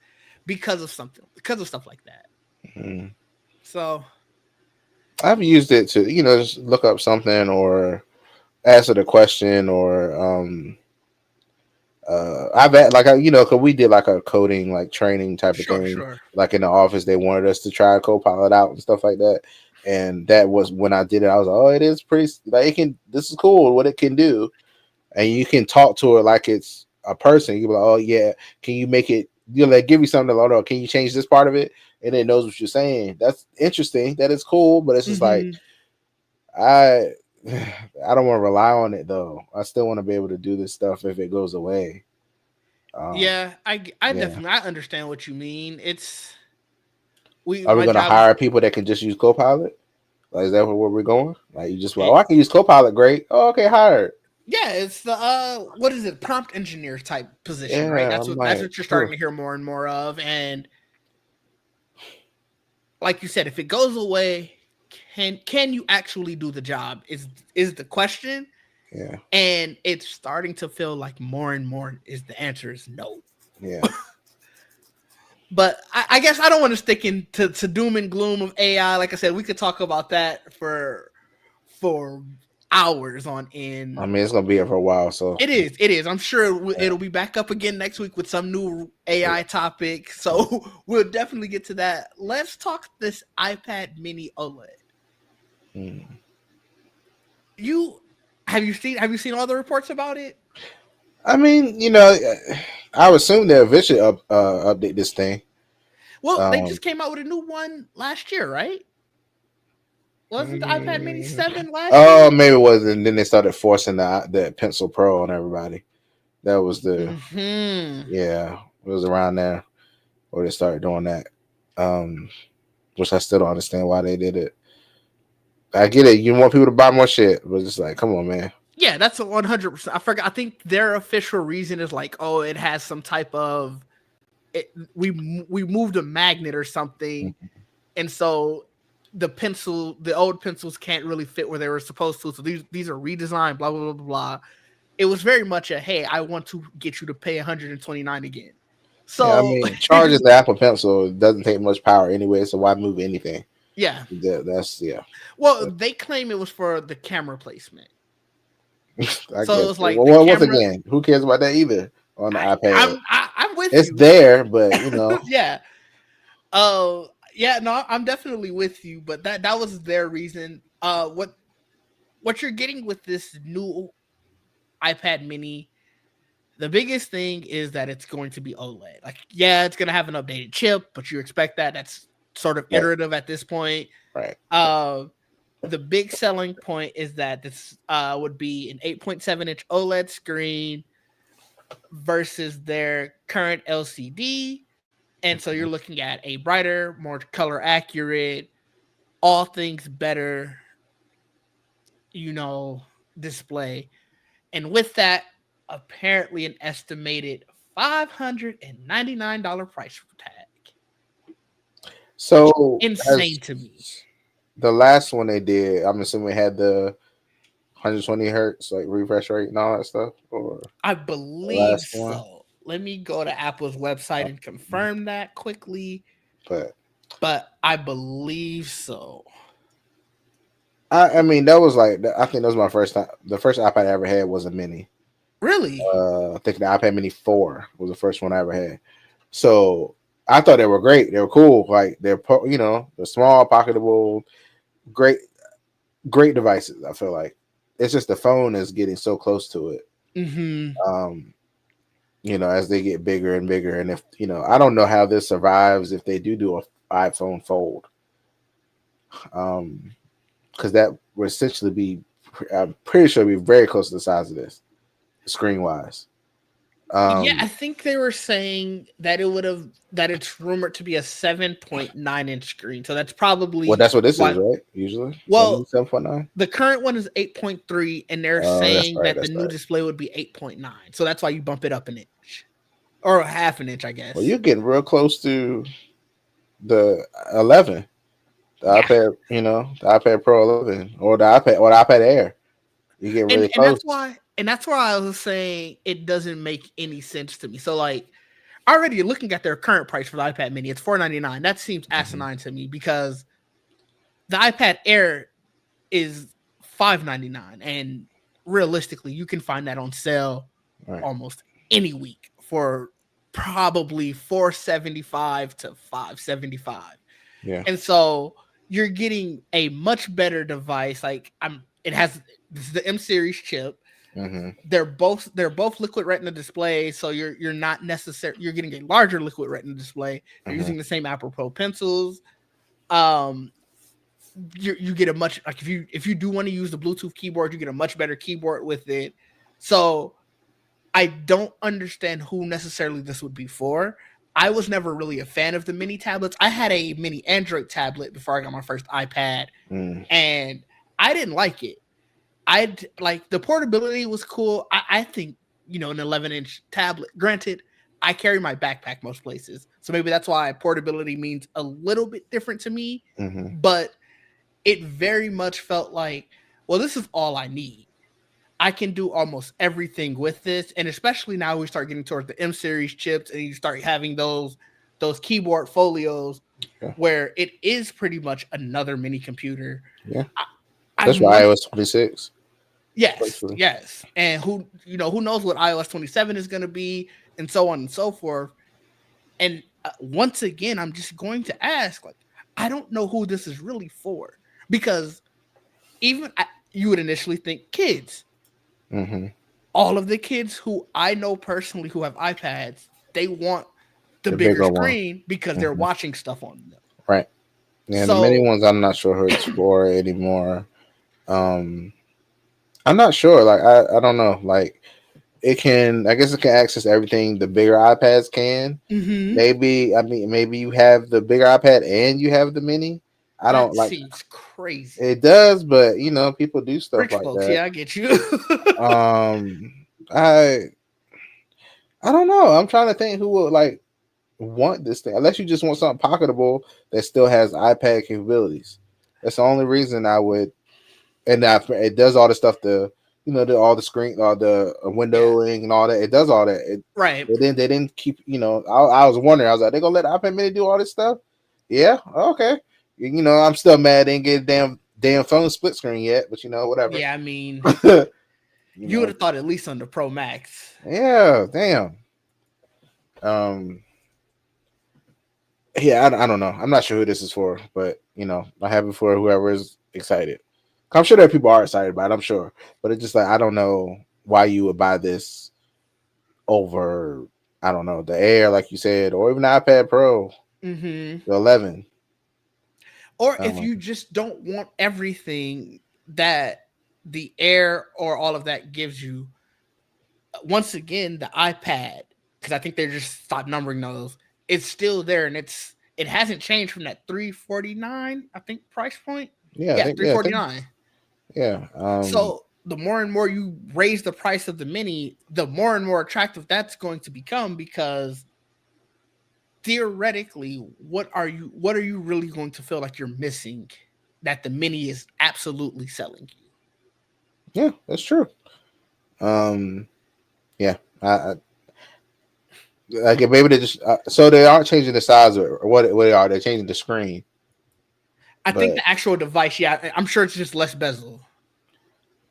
because of stuff like that. hmm. So I've used it to just look up something or answer the question or I've had like cause we did like a coding like training type of sure, thing sure. like in the office they wanted us to try Copilot out and stuff like that. And that was when I did it. I was like, oh, it is pretty. Like it can. This is cool. What it can do, and you can talk to it like it's a person. You be like, oh yeah, can you make it? You know, like give you something. Like, oh, can you change this part of it? And it knows what you're saying. That's interesting. That is cool. But it's just like Mhm. I, I don't want to rely on it though. I still want to be able to do this stuff if it goes away. Um, Yeah, I yeah. definitely I understand what you mean. It's we Are we my gonna job is hire people that can just use Copilot? Like, is that where we're going? Like, you just, well, oh, it, I can use Copilot. Great. Oh, okay, hired. yeah, it's the what is it, prompt engineer type position, right? Yeah, I'm That's like, what you're huh. starting to hear more and more of. And like you said, if it goes away, can you actually do the job? Is the question. Yeah, And it's starting to feel like more and more is the answer is no. yeah. But I guess I don't want to stick into to doom and gloom of AI. Like I said, we could talk about that for hours on I end. mean, it's gonna be here for a while, so It is. It is. I'm sure yeah, it'll be back up again next week with some new yeah. AI topic. So we'll definitely get to that. Let's talk this iPad Mini OLED. Hmm. You have you seen all the reports about it? I mean, I would assume they'll eventually update this thing. Well, they Um, just came out with a new one last year, right? Wasn't the iPad Mini mm, 7 last oh, year? maybe it was, and then they started forcing the Pencil Pro on everybody. That was the Hmm. yeah, it was around there where they started doing that. Um, which I still don't understand why they did it. I get it. You want people to buy more shit, but it's like, come on, man. Yeah, that's a 100%. I forgot. I think their official reason is like, oh, it has some type of we moved a magnet or something, and so the old pencils can't really fit where they were supposed to. So these are redesigned. Blah blah blah blah blah. It was very much a hey, I want to get you to pay 129 again. Yeah, I So mean, charging the Apple Pencil doesn't take much power anyway, so why move anything? yeah. That's yeah. Well, they claim it was for the camera placement. I So it guess. was like the Well, once camera. again, who cares about that either on the iPad? I'm with It's you. there, but Yeah. Yeah, no, I'm definitely with you, but that was their reason. What you're getting with this new iPad mini, the biggest thing is that it's going to be OLED. Like, yeah, it's gonna have an updated chip, but you expect that. That's sort of right, iterative at this point. right. Uh the big selling point is that this would be an 8.7-inch OLED screen versus their current LCD. And so you're looking at a brighter, more color accurate, all things better, display. And with that, apparently an estimated $599 price tag. So Insane has to me. the last one they did? I'm assuming it had the 120 hertz like refresh rate and all that stuff, or I the believe last one. so. Let me go to Apple's website and confirm that quickly, But but I believe so. I mean, that was like I think that was my first time. The first iPad I ever had was a mini. Really? I think the iPad Mini 4 was the first one I ever had. So I thought they were great. They were cool. Like they're small, pocketable, great, great devices. I feel like it's just the phone is getting so close to it. Mm-hmm. Um, as they get bigger and bigger, and if I don't know how this survives if they do a iPhone Fold. Because that would essentially be, I'm pretty sure, be very close to the size of this, screen wise. Yeah, Um, I think they were saying that it's rumored to be a 7.9-inch screen. So that's well, probably that's what this is, why. right? Usually, Well, 7.9. the current one is 8.3, and they're That's saying right. that the That's new right. display would be 8.9. So that's why you bump it up an inch or a half an inch, I Well, guess. you're getting real close to the 11, the Yeah. iPad, the iPad Pro 11, or the iPad Air. You're getting And really and that's close. why and that's why I was saying it doesn't make any sense to me. So like already looking at their current price for the iPad mini, it's $499. That seems Mhm. asinine to me because the iPad Air is $599, and realistically, you can find that on sale Right. almost any week for probably $475 to $575. Yeah. And so you're getting a much better device. Like it has this is the M series chip. Mm-hmm. They're both liquid retina displays, so you're not necessary. You're getting a larger liquid retina display. They're Mm-hmm. using the same Apple Pro pencils. Um, you get a much like if you do want to use the Bluetooth keyboard, you get a much better keyboard with it. So I don't understand who necessarily this would be for. I was never really a fan of the mini tablets. I had a mini Android tablet before I got my first iPad, Mm. and I didn't like it. I like the portability was cool. I think an 11-inch tablet. Granted, I carry my backpack most places, so maybe that's why portability means a little bit different to me. Mm-hmm. But it very much felt like, well, this is all I need. I can do almost everything with this, and especially now we start getting towards the M series chips, and you start having those keyboard folios Yeah. where it is pretty much another mini computer. Yeah. I, That's I'm why one, iOS 26. yes, Basically. yes, and who knows what iOS 27 is going to be, and so on and so forth. And once again, I'm just going to ask, like, I don't know who this is really for, because you would initially think kids. Mm-hmm. All of the kids who I know personally who have iPads, they want the The bigger bigger one. screen because they're Mm-hmm. watching stuff on them. Right. Yeah, the mini So ones I'm not sure who it's for anymore. Um I'm not sure. Like I don't know. Like it can I guess it can access everything the bigger iPads can. mhm, Maybe maybe you have the bigger iPad and you have the mini. I don't that like seems crazy. it does, but people do stuff Rich like folks, that. yeah, I get you. Um I I don't know. I'm trying to think who would like want this thing unless you just want something pocketable that still has iPad capabilities. That's the only reason I would. And it does all the stuff all the screen, all the Yeah, windowing and all that. It does all that. right. They didn't keep. I was wondering. I was like, they gonna let iPad Mini do all this stuff? Yeah, okay. I'm still mad they didn't get a damn phone split screen yet, but whatever. Yeah, I mean, you you would know, have thought at least on the Pro Max. yeah, damn. Um, yeah, I don't know. I'm not sure who this is for, but I have it for whoever is excited. I'm sure there are people are excited about it. I'm sure, but it's just like I don't know why you would buy this over. I don't know the Air, like you said, or even the iPad Pro, Hmm. the 11. Or if Um, you just don't want everything that the Air or all of that gives you, once again, the iPad, because I think they just stopped numbering those. It's still there, and it hasn't changed from that 349, I think, price point. yeah, Yeah, I think, 349. yeah. So the more and more you raise the price of the mini, the more and more attractive that's going to become, because theoretically, what are you really going to feel like you're missing that the mini is absolutely selling you? Yeah, that's true. Um, yeah, I like it. Maybe they just so they aren't changing the size or what they are. They're changing the screen, I think but the actual device, yeah, I'm sure it's just less bezel.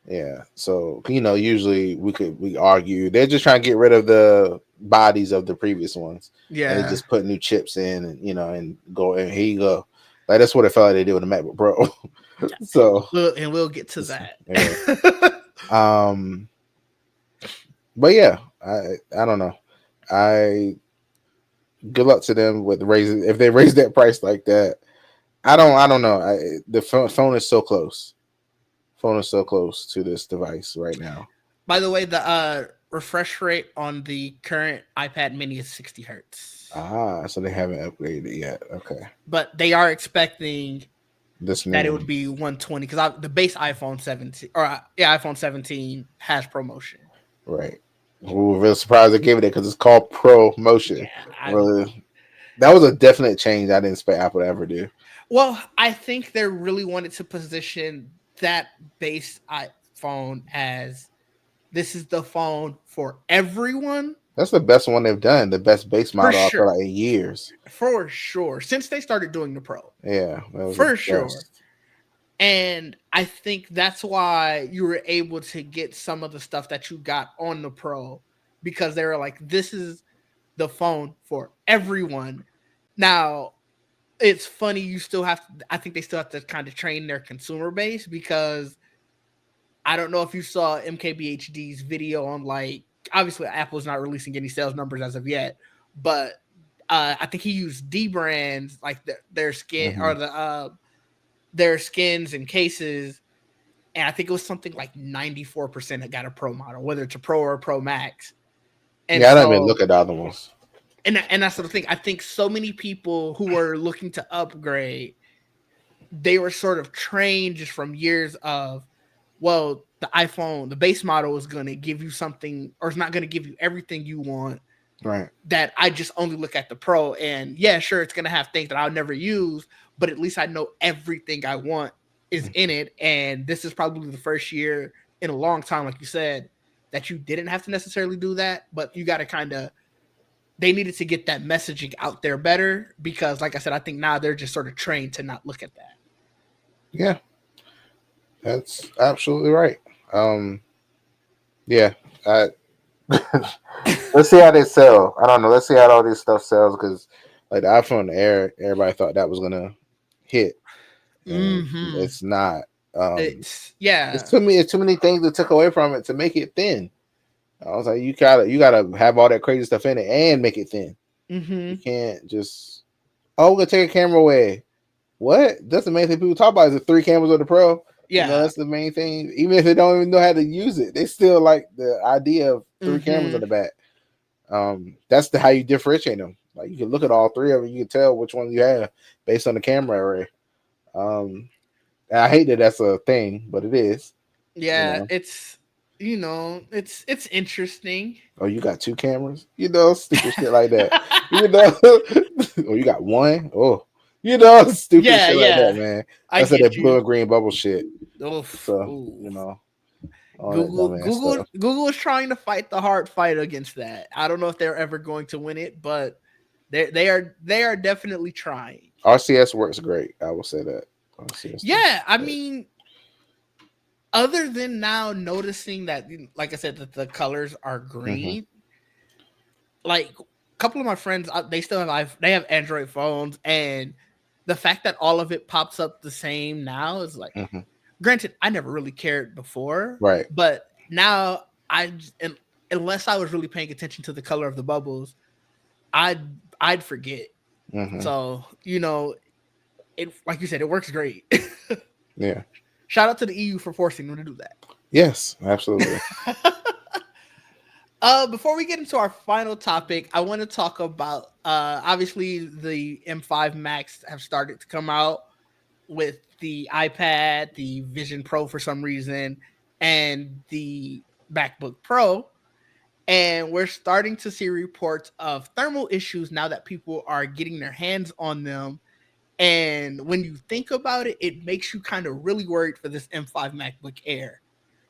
yeah. So usually we argue they're just trying to get rid of the bodies of the previous ones, and they Yeah. just put new chips in, and and go and here you go. Like that's what it felt like they did with the MacBook Pro. So We'll get to yeah. that. Um, but yeah, I don't know. I good luck to them with raising if they raise that price like that. I don't know. The phone is so close. Phone is so close to this device right now. By the way, the refresh rate on the current iPad mini is 60 hertz. So they haven't upgraded it yet. Okay, But they are expecting this new that it would one, be 120, because the base iPhone 17 or yeah, iPhone 17 has promotion. right? We were real surprised they gave it because it's called Pro Motion. Yeah, Really, that was a definite change. I didn't expect Apple to ever do. well, I think they really wanted to position that base iPhone as this is the phone for everyone. That's the best one they've done. The best base For model I feel sure. like in years. For sure. Since they started doing the Pro. Yeah, that was the For sure. best. And I think that's why you were able to get some of the stuff that you got on the Pro, because they were like, this is the phone for everyone. Now, it's funny. You still have to, I think they still have to kind of train their consumer base, because I don't know if you saw MKBHD's video on, like, obviously Apple's not releasing any sales numbers as of yet, but I think he used D brands, like their skin or their skins and cases, and I think it was something like 94% that got a Pro model, whether it's a Pro or a Pro Max. And I don't even so, look at the other ones. and that's the thing. I think so many people who were looking to upgrade, they were sort of trained just from years of, well, the iPhone, the base model is going to give you something, or it's not going to give you everything you want. Right. That I just only look at the Pro, and yeah, sure, it's going to have things that I'll never use, but at least I know everything I want is in it. And this is probably the first year in a long time, like you said, that you didn't have to necessarily do that, but you got to kind of, they needed to get that messaging out there better, because like I said, I think now they're just sort of trained to not look at that. Yeah, that's absolutely right. Yeah, let's see how they sell. I don't know. Let's see how all this stuff sells, because like the iPhone Air, everybody thought that was gonna hit. It's not. It's it's too many things that took away from it to make it thin. I was like, you gotta have all that crazy stuff in it and make it thin. You can't just, we're gonna take a camera away. What? That's the main thing people talk about, is the 3 cameras of the Pro. Yeah, you know, that's the main thing. Even if they don't even know how to use it, they still like the idea of 3 cameras on the back. That's how you differentiate them. Like, you can look at all 3 of them, you can tell which one you have based on the camera array. And I hate that that's a thing, but it is. Yeah, it's it's interesting. Oh, you got 2 cameras? Stupid shit like that. Oh, you got 1? Oh, stupid shit like that, man. That's that blue and green bubble shit. Oof. So, Google is trying to fight the hard fight against that. I don't know if they're ever going to win it, but they are definitely trying. RCS works great. I will say that. Yeah, I mean, other than now noticing that, like I said, that the colors are green, like a couple of my friends, they still have Android phones, and the fact that all of it pops up the same now is like, granted, I never really cared before, right? But now unless I was really paying attention to the color of the bubbles, I'd forget. So it, like you said, it works great. Yeah. Shout out to the EU for forcing them to do that. Yes, absolutely. Before we get into our final topic, I want to talk about obviously the M5 Max have started to come out with the iPad, the Vision Pro for some reason, and the MacBook Pro. And we're starting to see reports of thermal issues now that people are getting their hands on them. And when you think about it, it makes you kind of really worried for this M5 MacBook Air.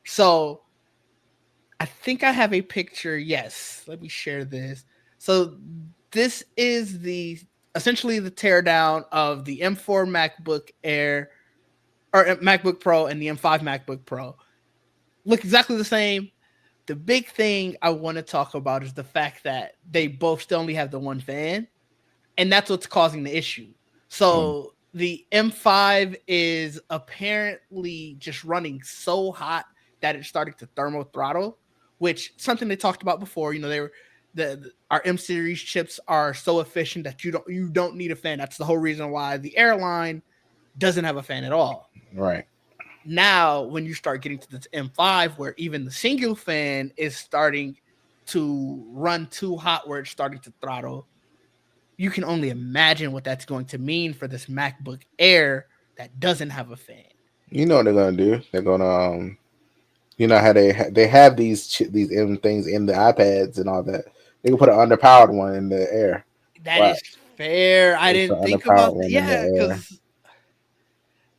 So I think I have a picture. Yes, let me share this. So this is essentially the teardown of the M4 MacBook Air, or MacBook Pro, and the M5 MacBook Pro. Look exactly the same. The big thing I want to talk about is the fact that they both still only have the one fan, and that's what's causing the issue. So the M5 is apparently just running so hot that it's starting to thermal throttle, which something they talked about before. Our M series chips are so efficient that you don't need a fan. That's the whole reason why the airline doesn't have a fan at all. Right. Now, when you start getting to this M5, where even the single fan is starting to run too hot, where it's starting to throttle, you can only imagine what that's going to mean for this MacBook Air that doesn't have a fan. You know what they're gonna do? They're gonna, how they have these M things in the iPads and all that. They can put an underpowered one in the Air. That is fair. I didn't think about that. Yeah, because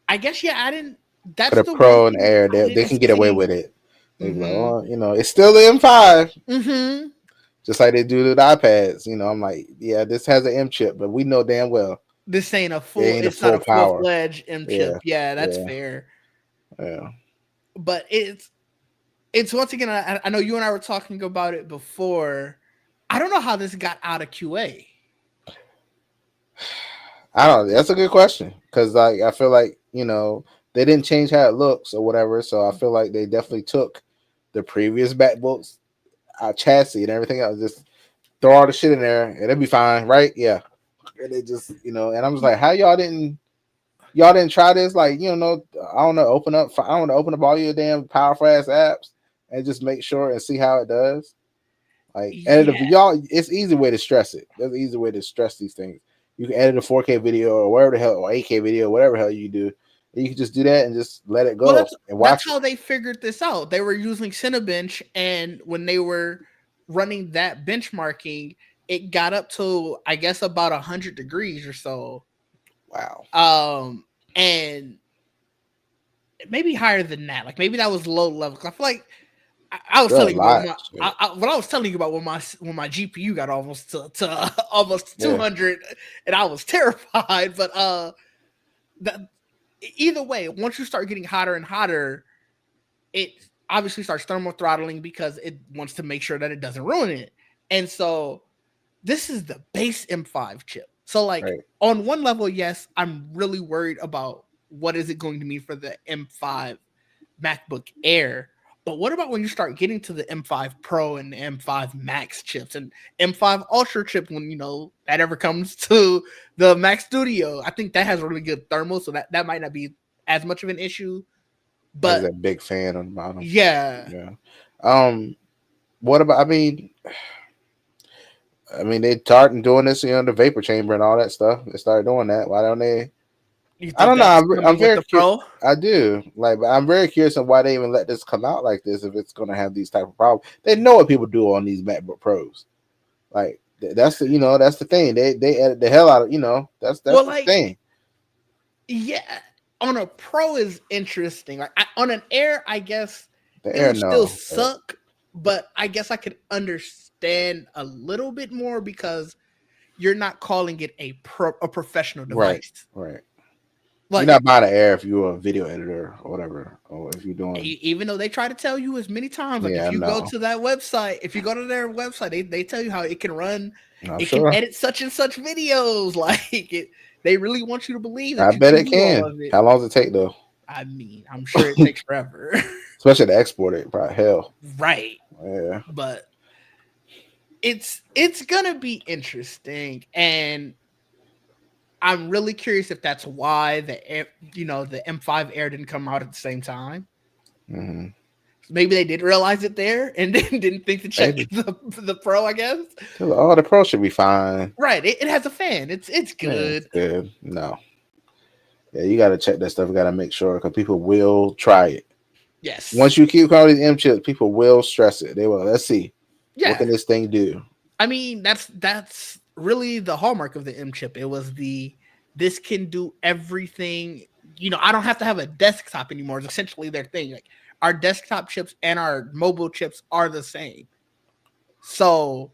I guess I didn't. That's put a Pro and Air. They can get away with it. They go, it's still the M5. Just like they do with iPads. I'm like, yeah, this has an M chip, but we know damn well this ain't a full. It's not a full-fledged M chip. Yeah, that's fair. Yeah, but it's once again. I know you and I were talking about it before. I don't know how this got out of QA. I don't. That's a good question because like I feel like they didn't change how it looks or whatever. So I feel like they definitely took the previous MacBooks chassis and everything else. Just throw all the shit in there and it'll be fine, right? Yeah. And they just and I'm just like, how y'all didn't try this? Like I don't know, I want to open up all your damn powerful ass apps and just make sure and see how it does. Like edit Yeah. y'all, it's easy way to stress it. There's an easy way to stress these things. You can edit a 4K video or whatever the hell, or 8K video, whatever the hell you do. And you can just do that and just let it Well, go and watch that's it. how they figured this out. They were using Cinebench, and when they were running that benchmarking, it got up to I guess about 100 degrees or so. Wow. And maybe higher than that. Like maybe that was low level. I feel like I was Good a telling you about lot. what I was telling you about when my GPU got almost to almost Yeah. 200, and I was terrified. But that, either way, once you start getting hotter and hotter, it obviously starts thermal throttling because it wants to make sure that it doesn't ruin it. And so this is the base M5 chip. So like Right. on one level, yes, I'm really worried about what is it going to mean for the M5 MacBook Air. But what about when you start getting to the M5 Pro and the M5 Max chips and M5 Ultra chip when that ever comes to the Mac Studio? I think that has really good thermal, so that might not be as much of an issue. Like But that big fan on the bottom. yeah, Yeah. What about I mean they started doing this, the vapor chamber and all that stuff. They started doing that. Why don't they? you I think don't know. that's I'm coming with very the curious. Pro? I do but I'm very curious on why they even let this come out like this. If it's going to have these type of problems, they know what people do on these MacBook Pros. Like that's the thing. They edit the hell out of that's Well, the like, thing. yeah, on a Pro is interesting. Like on an Air, I guess The Air it'll still no, but suck, but I guess I could understand a little bit more because you're not calling it a professional right, device. right. You're Like not buying an Air if you're a video editor or whatever, or if you're doing. even though they try to tell you as many times, like if Yeah, you go no, to that website, if you go to their website, they tell you how it can run, I'm it can sure. edit such and such videos. Like they really want you to believe I that you bet can it do all can. of it. How long does it take though? I mean, I'm sure it takes forever. Especially to export it. Probably hell. Right. Yeah. But it's gonna be interesting, and I'm really curious if that's why the M5 Air didn't come out at the same time. Mm-hmm. Maybe they did realize it there and then didn't think to check Maybe. the Pro, I guess. Oh, the Pro should be fine. Right. It has a fan. It's Yeah, it's good. good. No. Yeah, you got to check that stuff. You got to make sure because people will try it. Yes. Once you keep calling these M chips, people will stress it. They will. Let's see. What Yeah. can this thing do? I mean, that's really the hallmark of the M chip. It was this can do everything. I don't have to have a desktop anymore. It's essentially their thing. Like our desktop chips and our mobile chips are the same. So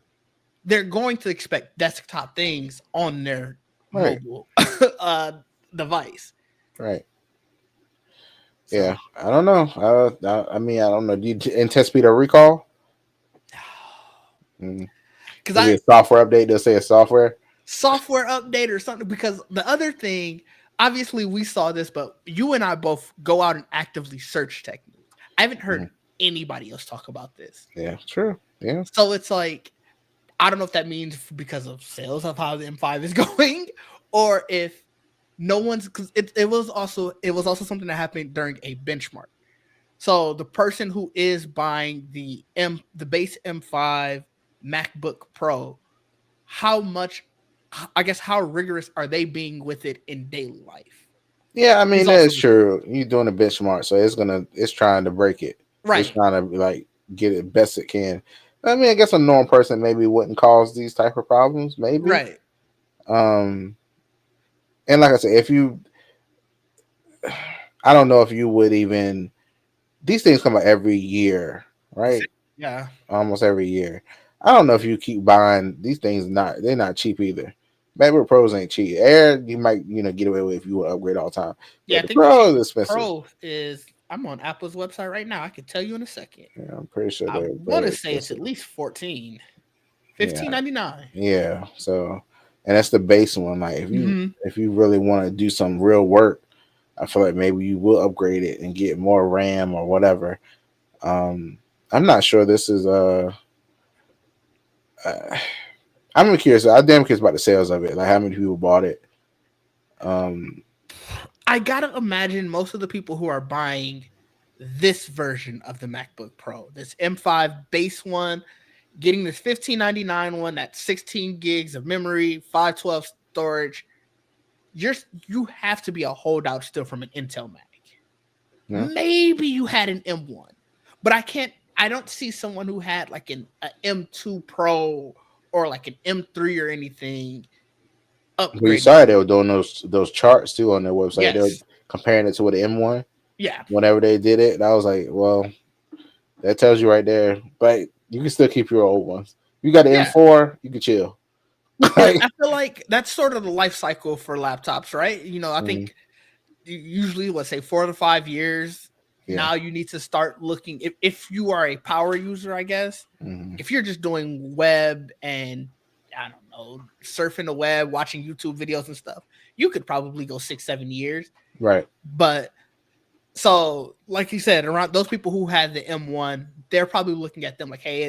they're going to expect desktop things on their Right. mobile device. Right. So Yeah. I don't know. I mean, I don't know. Do you anticipate a recall? Mm. because Is I it a software update? They'll say a software. software update or something, because the other thing, obviously we saw this, but you and I both go out and actively search tech news. I haven't heard Mm. anybody else talk about this. Yeah. True. Yeah. So it's like, I don't know if that means because of sales of how the M5 is going, or if no one's, because it was also something that happened during a benchmark. So the person who is buying the base M5 MacBook Pro, how much, I guess, how rigorous are they being with it in daily life? Yeah. I Is mean, also that's true. You're doing a benchmark, so it's trying to break it. It's right. trying to like get it best it can. I mean, I guess a normal person maybe wouldn't cause these type of problems. Maybe. Right. Um. And like I said, I don't know if you would even. These things come out every year, right? Yeah. Almost every year. I don't know if you keep buying these things. They're not cheap either. MacBook Pros ain't cheap. Air you might get away with if you would upgrade all the time, Yeah. but I the think the Pro is cheapest expensive. Pro is, I'm on Apple's website right now. I can tell you in a second. Yeah, I'm pretty sure I they're want very to say it's expensive. at least 14, Yeah, 15.99. yeah. So and that's the base one. Like if you really want to do some real work, I feel like maybe you will upgrade it and get more RAM or whatever. I'm not sure this is uh I'm curious. I'm damn curious about the sales of it. Like how many people bought it. Um, I gotta imagine most of the people who are buying this version of the MacBook Pro, this M5 base one, getting this 1599 one that's 16 gigs of memory, 512 storage. You have to be a holdout still from an Intel Mac. yeah. Maybe you had an M1, but I don't see someone who had like a M2 Pro or like an M3 or anything But you upgrading saw to they it. were doing those charts too on their website. They were Yes. comparing it to what the M1 Yeah. whenever they did it. And I was like, well, that tells you right there. But you can still keep your old ones. You got the Yeah. M4, you can chill. And Like, I feel like that's sort of the life cycle for laptops, right? I mhm, think usually, let's say 4 to 5 years. yeah. Now you need to start looking, if you are a power user, I guess. Hmm. If you're just doing web and I don't know, surfing the web, watching YouTube videos and stuff, you could probably go 6, 7 years. Right. But so, like you said, around those people who had the M1, they're probably looking at them like, hey,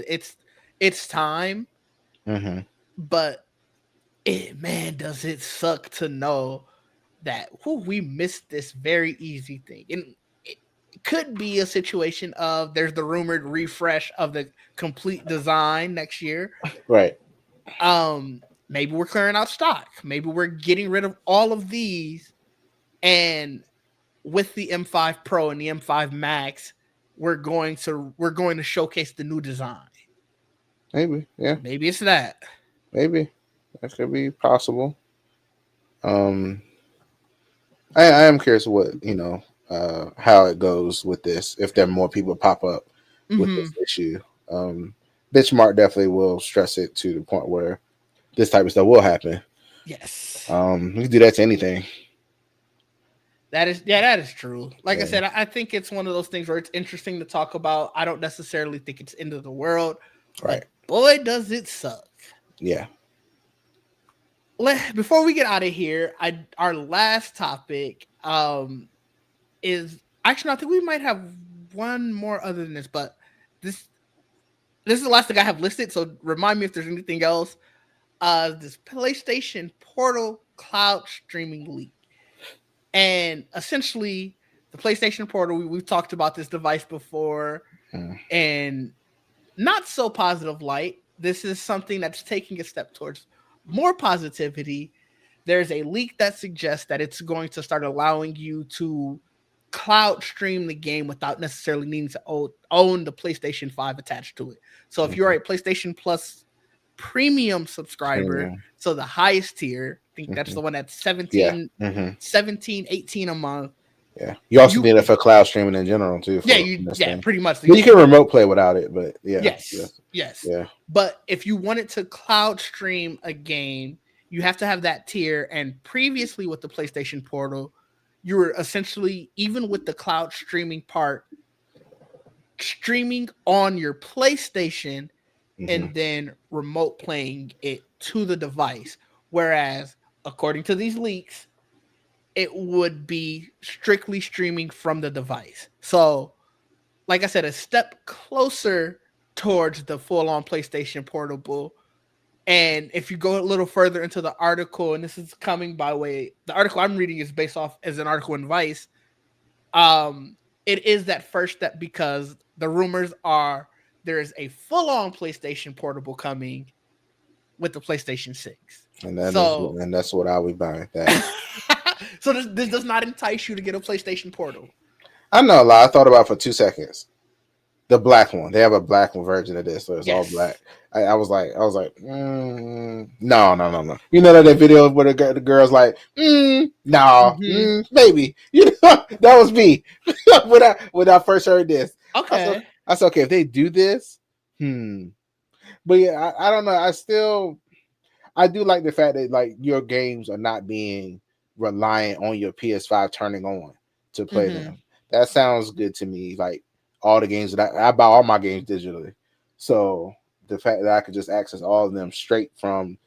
it's time. Hmm. But man, does it suck to know that we missed this very easy thing. And it could be a situation of there's the rumored refresh of the complete design next year. Right. Maybe we're clearing out stock. Maybe we're getting rid of all of these, and with the M5 Pro and the M5 Max, we're going to showcase the new design. Maybe. Yeah. Maybe it's that. Maybe that could be possible. Um, I am curious what how it goes with this. If there are more people pop up with Mm-hmm. this issue, um, Benchmark definitely will stress it to the point where this type of stuff will happen. Yes. We can do that to anything. That is true. Like I Yeah. said, I think it's one of those things where it's interesting to talk about. I don't necessarily think it's end of the world, Right. but boy, does it suck. Yeah. Before we get out of here, our last topic is actually, I think we might have one more other than this, but this this is the last thing I have listed. So remind me if there's anything else. This PlayStation Portal cloud streaming leak. And essentially, the PlayStation Portal, we've talked about this device before, Mm. and not so positive light. This is something that's taking a step towards more positivity. There's a leak that suggests that it's going to start allowing you to cloud stream the game without necessarily needing to own the PlayStation 5 attached to it. So if you're Mhm. a PlayStation Plus premium subscriber, Premium. so the highest tier, I think that's Mhm. the one that's Yeah. 17, Hmm. 17, 18 a month. Yeah. You also You need it for cloud streaming in general too Yeah, for this thing. pretty much. But you can remote play without it. But yeah. Yeah. Yes. Yeah. But if you wanted to cloud stream a game, you have to have that tier. And previously with the PlayStation Portal, you were essentially, even with the cloud streaming part, streaming on your PlayStation Hmm. and then remote playing it to the device. Whereas, according to these leaks, it would be strictly streaming from the device. So, like I said, a step closer towards the full-on PlayStation Portable. And if you go a little further into the article, and this is coming by way, the article I'm reading is based off as an article in Vice. It is that first step because the rumors are there is a full-on PlayStation Portable coming with the PlayStation 6. So, And that's what I'll be buying. That. so this does not entice you to get a PlayStation Portal. I know a lot. I thought about it for 2 seconds. The black one. They have a black version of this, so it's all black. Yes. I was like, no, no, no, no. You know that video where the girl's like, no, Mm-hmm. maybe. You know, that was me when I first heard this. Okay. I said, okay, if they do this, But yeah, I don't know. I do like the fact that like your games are not being reliant on your PS5 turning on to play Mm-hmm. them. That sounds good to me. Like all the games that I buy all my games digitally. So the fact that I could just access all of them straight from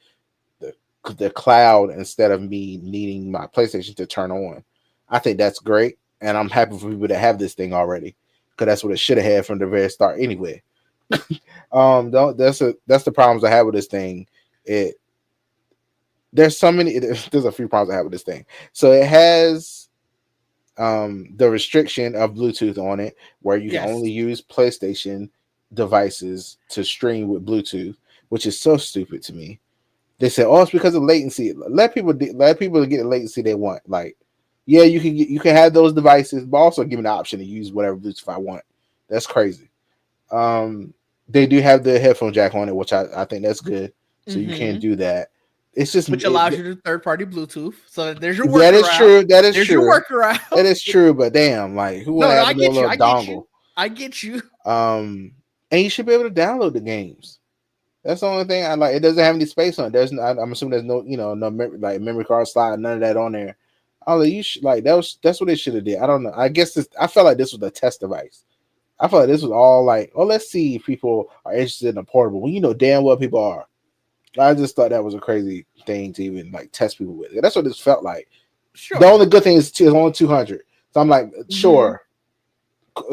the the cloud instead of me needing my PlayStation to turn on. I think that's great, and I'm happy for people that have this thing already because that's what it should have had from the very start anyway. Don't that's the problems I have with this thing. It there's so many. There's a few problems I have with this thing. So it has the restriction of Bluetooth on it, where you can Yes. only use PlayStation devices to stream with Bluetooth, which is so stupid to me. They said, "Oh, it's because of latency." Let people get the latency they want. Like, yeah, you can have those devices, but also give me the option to use whatever Bluetooth I want. That's crazy. They do have the headphone jack on it, which I think that's good. So you can do that. It's just which allows you to third-party Bluetooth. So there's your workaround. that is true. That is there's true. your workaround. That is true. But damn, like who No, would have I a get you. little I get dongle? you. I get you. And you should be able to download the games. That's the only thing I like. It doesn't have any space on it. I'm assuming there's no, no memory card slot, none of that on there. Oh, you should that's what they should have did. I don't know. I guess I felt like this was a test device. I felt like this was all like, oh, let's see if people are interested in a portable. Well, you know damn well people are. I just thought that was a crazy thing to even like test people with. That's what this felt like. Sure. The only good thing is it's only 200. So I'm like, sure,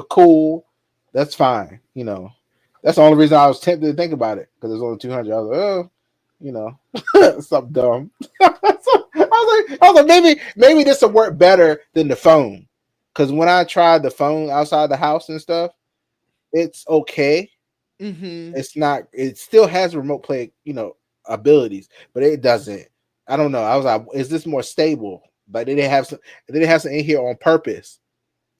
cool, that's fine. That's the only reason I was tempted to think about it because it's only 200. I was like, oh, something dumb. I was like, maybe this will work better than the phone. Because when I tried the phone outside the house and stuff, it's okay. It's not. It still has remote play, abilities, but it doesn't. I don't know. I was like, is this more stable? But they didn't have some. They didn't have some in here on purpose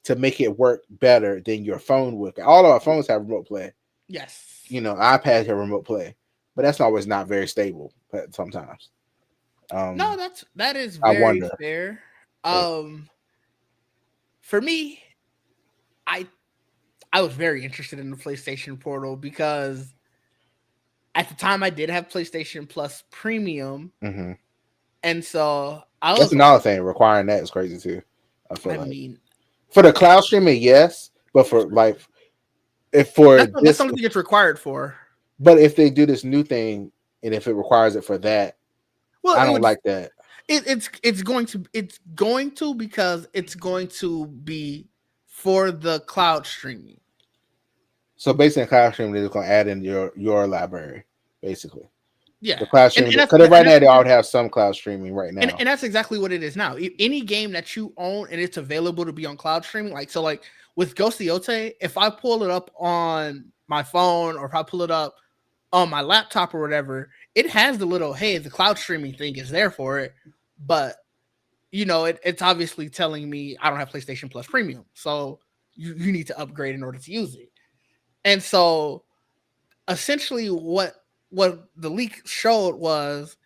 to make it work better than your phone would. All of our phones have remote play. Yes. iPads have remote play, but that's always not very stable. But sometimes. No, that is very fair. For me, I was very interested in the PlayStation Portal because at the time I did have PlayStation Plus Premium, and so that's another thing. Requiring that is crazy too. I mean, for the cloud streaming, yes, but for that's the only thing it's required for. But if they do this new thing, and if it requires it for that, well, I don't like that. It's going to because it's going to be for the cloud streaming. So basically, cloud streaming is going to add in your library, basically. Yeah, the cloud streaming. Because right now they already have some cloud streaming right now, and that's exactly what it is now. Any game that you own and it's available to be on cloud streaming, like with Ghost Yote, if I pull it up on my phone or if I pull it up on my laptop or whatever, it has the little the cloud streaming thing is there for it, but it's obviously telling me I don't have PlayStation Plus Premium, so you need to upgrade in order to use it. And so essentially what the leak showed was,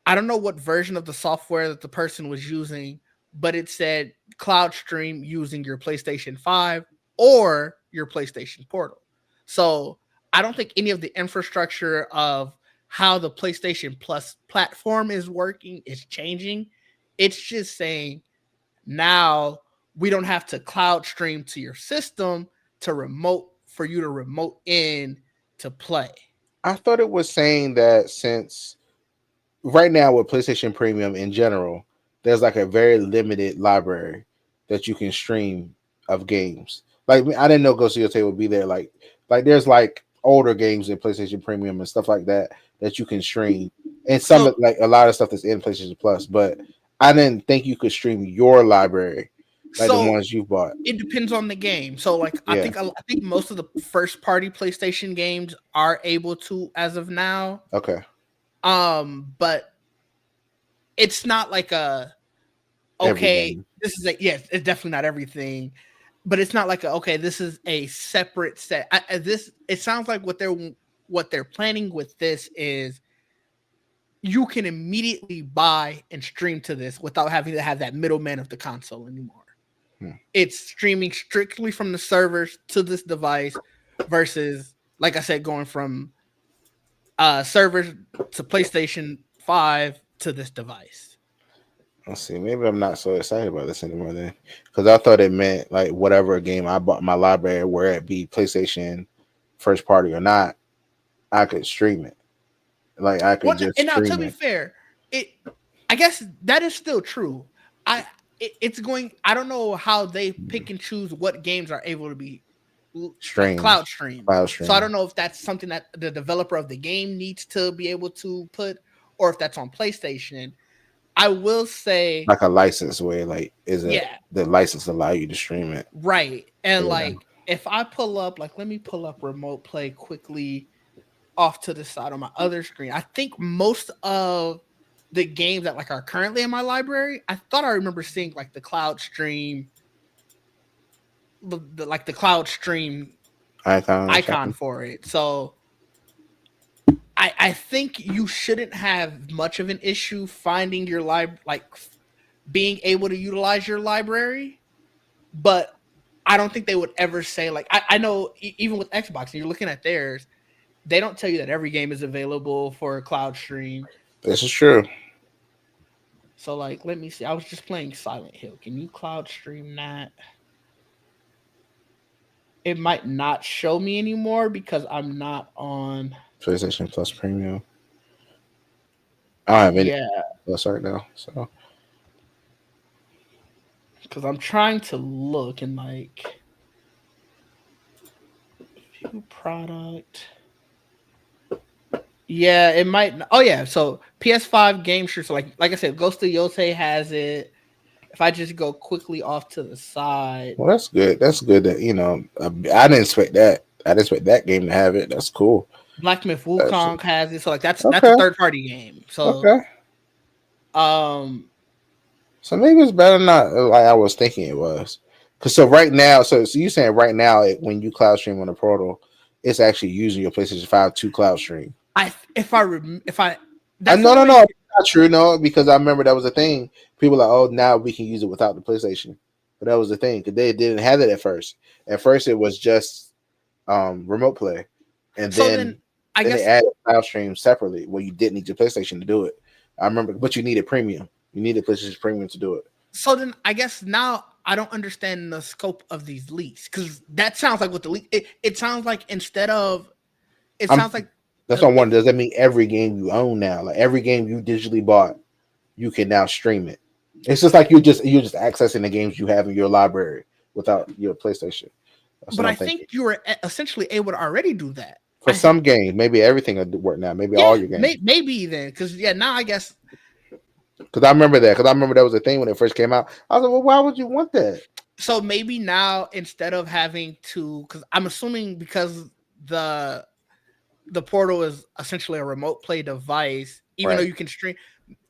I don't know what version of the software that the person was using, but it said cloud stream using your PlayStation 5 or your PlayStation Portal. So I don't think any of the infrastructure of how the PlayStation Plus platform is working is changing. It's just saying now we don't have to cloud stream to your system for you to remote in to play. I thought it was saying that since right now with PlayStation Premium in general, there's like a very limited library that you can stream of games. Like I didn't know Ghost of Yote would be there. Like there's like older games in PlayStation Premium and stuff like that you can stream, and some like a lot of stuff that's in PlayStation Plus. But I didn't think you could stream your library like the ones you bought. It depends on the game. So I think most of the first party PlayStation games are able to as of now. Okay. But it's not like this is it's definitely not everything, but it's not like this is a separate set. It sounds like what they're planning with this is you can immediately buy and stream to this without having to have that middleman of the console anymore. It's streaming strictly from the servers to this device versus, like I said, going from servers to PlayStation 5 to this device. Let's see. Maybe I'm not so excited about this anymore then, because I thought it meant like whatever game I bought in my library, where it be PlayStation first party or not, I could stream it. Like I could just. And now, to be fair, it. I guess that is still true. It's going. I don't know how they pick and choose what games are able to be like Stream, cloud stream. cloud So I stream, don't know if that's something that the developer of the game needs to be able to put, or if that's on PlayStation. I will say, like a license where like is it yeah, the license allow you to stream it? right. And Yeah. like if I pull up, like let me pull up remote play quickly off to the side on my other screen. I think most of the games that like are currently in my library, I thought I remember seeing like the cloud stream, like the cloud stream Icon or icon something. for it. So I think you shouldn't have much of an issue finding your like being able to utilize your library, but I don't think they would ever say like I know even with Xbox, and you're looking at theirs, they don't tell you that every game is available for a cloud stream. This is true. So like, let me see. I was just playing Silent Hill. Can you cloud stream that? It might not show me anymore because I'm not on. PlayStation Plus Premium. I don't have any Yeah, Plus right now, so because I'm trying to look and like view product. Yeah, it might. Oh yeah, so PS5 game sure. So like I said, Ghost of Yotei has it. If I just go quickly off to the side, well, that's good. That's good that I didn't expect that. I didn't expect that game to have it. That's cool. Black Myth That's Wukong has it. So like that's a okay. third party game. So Okay. um So maybe it's better not like I was thinking it was. Cause so right now, so you saying right now when you cloud stream on the portal, it's actually using your PlayStation 5 to cloud stream. if I And that's the no, only way. not true. No, because I remember that was a thing. People are like, oh, now we can use it without the PlayStation. But that was the thing because they didn't have it at first. At first, it was just remote play, and So then I they guess added cloud stream separately where you didn't need your PlayStation to do it. I remember, but you needed premium. You needed PlayStation Premium to do it. so then I guess now I don't understand the scope of these leaks because that sounds like what the leak. It sounds like instead of it I'm sounds like That's what I'm wondering. Does that mean every game you own now, like every game you digitally bought, you can now stream it? It's just like you're just accessing the games you have in your library without your PlayStation. That's but what I I'm thinking. think you were essentially able to already do that. For some games, maybe everything will work now. Maybe all Yeah, your games. maybe then because yeah, now I guess Because I remember that. Because I remember that was a thing when it first came out. I was like, well, why would you want that? so maybe now instead of having to because I'm assuming because the portal is essentially a remote play device, even though Right. you can stream.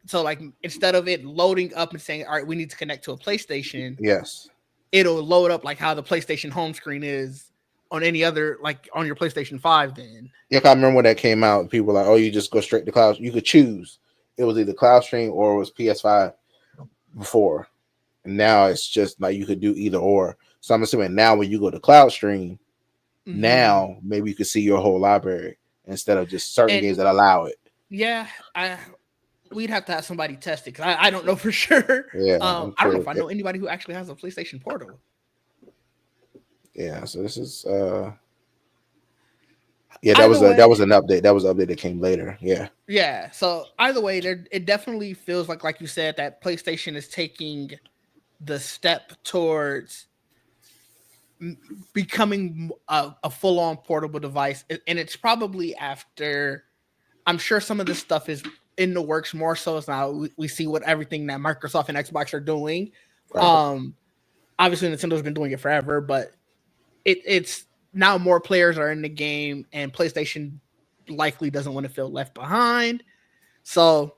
So like instead of it loading up and saying, all right, we need to connect to a PlayStation, Yes. it'll load up like how the PlayStation home screen is on any other, like on your PlayStation 5 then. Yeah, I remember when that came out. People were like, oh, you just go straight to cloud. You could choose. It was either cloud stream or it was PS5 before. And now it's just like you could do either or. So I'm assuming now when you go to cloud stream, Mhm. now maybe you could see your whole library instead of just certain And- games that allow it. Yeah, we'd have to have somebody test it because I don't know for sure. Yeah, I don't know if I know anybody who actually has a PlayStation Portal. Yeah, so this is yeah, that Either was way- that was an update. That was an update that came later. Yeah. Yeah, so either way, it definitely feels like you said, that PlayStation is taking the step towards becoming a full-on portable device, and it's probably after. I'm sure some of this stuff is in the works more so as now we see what everything that Microsoft and Xbox are doing. Right. Obviously Nintendo's been doing it forever, but it's now more players are in the game, and PlayStation likely doesn't want to feel left behind. So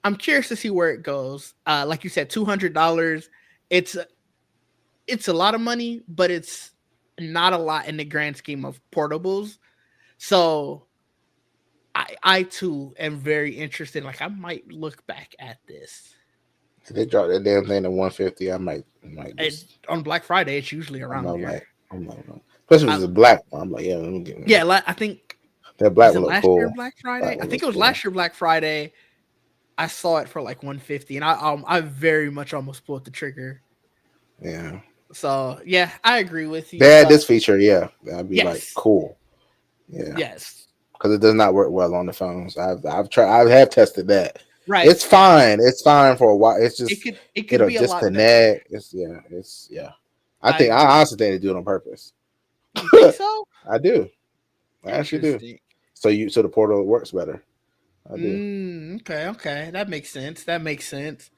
I'm curious to see where it goes. Like you said, $200. It's a lot of money, but it's not a lot in the grand scheme of portables. So I too am very interested. Like I might look back at this. If they dropped that damn thing to 150, I might just, On Black Friday, it's usually around there. I'm like, especially if it's a black one. I'm like, yeah, let me get one. Yeah, I think that black was it one look last cool. year Black Friday. I think it was last year Black Friday. I saw it for like 150, and I very much almost pulled the trigger. Yeah. So yeah, I agree with you. They had this feature, yeah. That'd be like cool. Yeah. Yes. Because it does not work well on the phones. I have tested that. Right. It's fine. It's fine for a while. It's just it could it'll be a lot better. disconnect. It's yeah. I I think I agree. honestly think they do it on purpose. You think so? I do. I actually do. Interesting. So the portal works better. I do. Okay. That makes sense. That makes sense.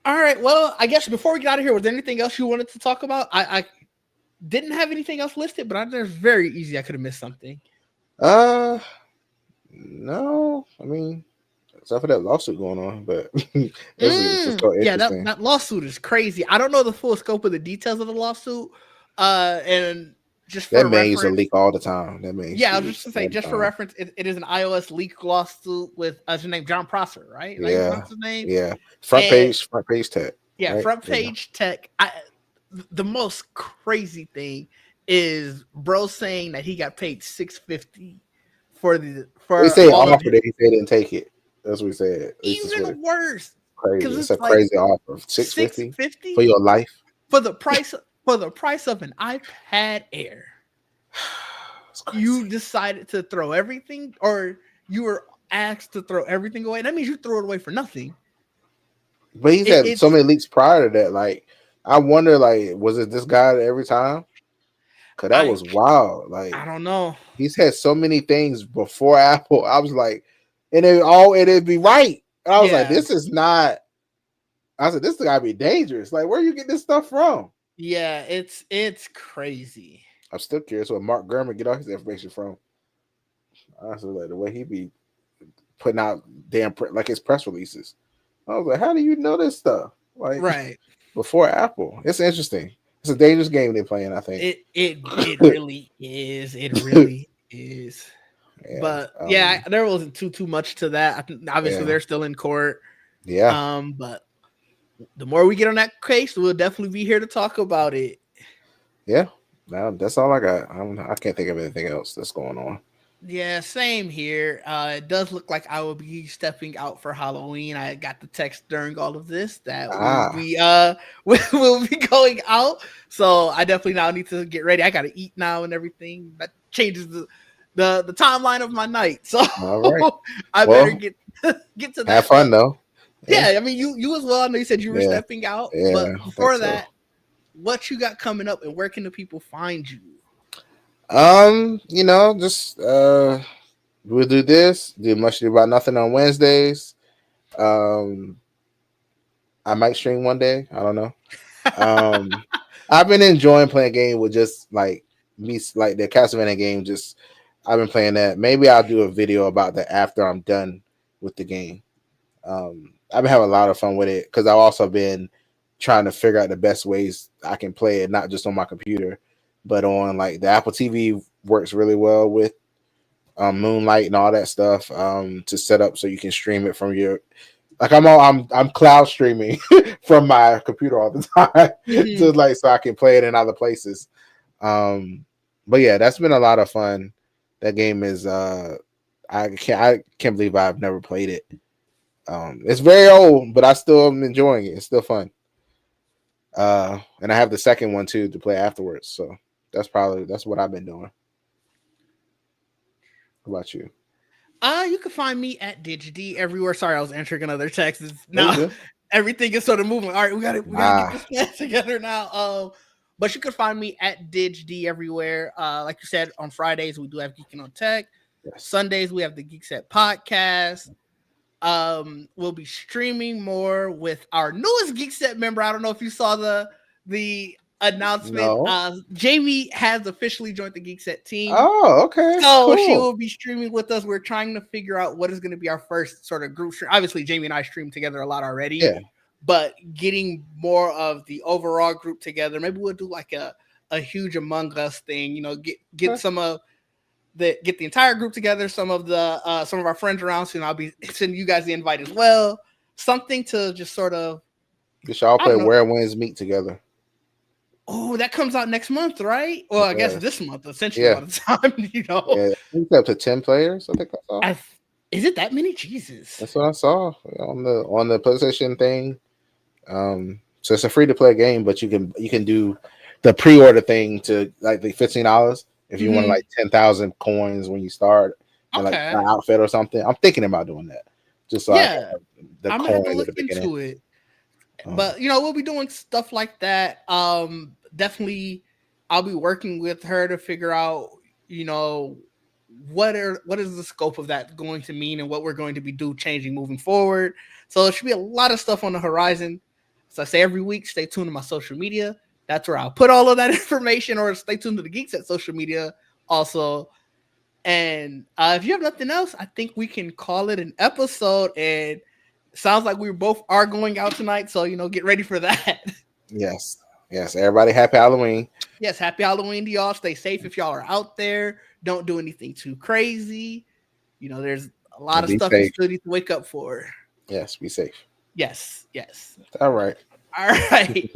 All right. Well, I guess before we get out of here, was there anything else you wanted to talk about? I didn't have anything else listed, but there's very easy. I could have missed something. Uh, no. I mean, except for that lawsuit going on, but it's just so Yeah, interesting. that lawsuit is crazy. I don't know the full scope of the details of the lawsuit. And just That for man used to reference, leak all the time. That man used yeah, to I was leak just gonna say, all the just for time. reference, it is an iOS leak lawsuit with his name John Prosser, right? Is that how you Yeah, pronounce his name? yeah. And Front page tech. yeah, Right. front Yeah. page tech. The most crazy thing is bro saying that he got paid $650 They for say all of offered his. it. He said didn't take it. That's what he said. At least it's what Even worse, crazy. because It's a it's like crazy offer. six $650 for fifty your life. for the price of an iPad Air. It's crazy. You decided to throw everything, or you were asked to throw everything away. That means you threw it away for nothing. But he's had so It's many leaks prior to that. Like, I wonder, like, was it this guy every time? Cause that I was wild. I Like, don't know. he's had so many things before Apple. I was like, it'd be right. And I was like, Yeah, this is not. I said, this gotta be dangerous. Like, where you get this stuff from? yeah, it's crazy. I'm still curious where Mark Gurman get all his information from. Honestly, like the way he be putting out like his press releases. I was like, how do you know this stuff? Like Right. before Apple. It's interesting. It's a dangerous game they're playing, I think. It really is. It really is. Yeah. But yeah, there wasn't too much to that. Obviously, Yeah. they're still in court. Yeah. But the more we get on that case, we'll definitely be here to talk about it. Yeah. Now that's all I got. I can't think of anything else that's going on. Yeah, same here. It does look like I will be stepping out for Halloween. I got the text during all of this that we'll be going out. So I definitely now need to get ready. I gotta eat now and everything. That changes the timeline of my night. So All right. I better get to that. Have fun though. Yeah, I mean you as well. I know you said you were stepping out, Yeah, but before that, what you got coming up and where can the people find you? Just we'll do much about nothing on Wednesdays. I might stream one day. I don't know. I've been enjoying playing game with just like me, like the Castlevania game. Just I've been playing that. Maybe I'll do a video about that after I'm done with the game. I've been having a lot of fun with it because I've also been trying to figure out the best ways I can play it, not just on my computer, but on like the Apple TV works really well with Moonlight and all that stuff to set up so you can stream it from your. Like I'm cloud streaming from my computer all the time, so I can play it in other places. But yeah, that's been a lot of fun. That game is I can't believe I've never played it. It's very old, but I still am enjoying it. It's still fun. And I have the second one too to play afterwards. So that's what I've been doing. How about you? You can find me at DigD everywhere. Sorry, I was answering another text. Now everything is sort of moving. All right, we gotta get this plan together now. But you can find me at DigD everywhere. Like you said, on Fridays we do have Geekin On Tech. Yes. Sundays we have the Geek Set podcast. We'll be streaming more with our newest Geek Set member. I don't know if you saw the announcement. No. Jamie has officially joined the Geek Set team. Oh, okay. So cool. She will be streaming with us. We're trying to figure out what is going to be our first sort of group stream. Obviously, Jamie and I stream together a lot already. Yeah. But getting more of the overall group together. Maybe we'll do like a huge Among Us thing. Get some of get the entire group together. Some of our friends around. So I'll be sending you guys the invite as well. Something to just sort of. You should all play Where Winds Meet together. Oh, that comes out next month, right? Well, I guess this month, essentially, all the time, Yeah, I think up to 10 players. I think I saw. Is it that many? Jesus. That's what I saw on the PlayStation thing. So it's a free to play game, but you can do the pre-order thing to like the $15 if you want like 10,000 coins when you start, like an outfit or something. I'm thinking about doing that just so I can Yeah, have the I'm gonna have to coin at look the beginning. into it. Um, But we'll be doing stuff like that. Definitely, I'll be working with her to figure out, you know, what is the scope of that going to mean and what we're going to be changing moving forward. So there should be a lot of stuff on the horizon. As I say every week, stay tuned to my social media. That's where I'll put all of that information, or stay tuned to the Geeks at social media also. And if you have nothing else, I think we can call it an episode. And sounds like we both are going out tonight, so get ready for that. yes, everybody, happy Halloween. Yes, happy Halloween to y'all. Stay safe if y'all are out there. Don't do anything too crazy. There's a lot And of be stuff you safe. still need to wake up for. Yes, be safe. Yes. All right. All right.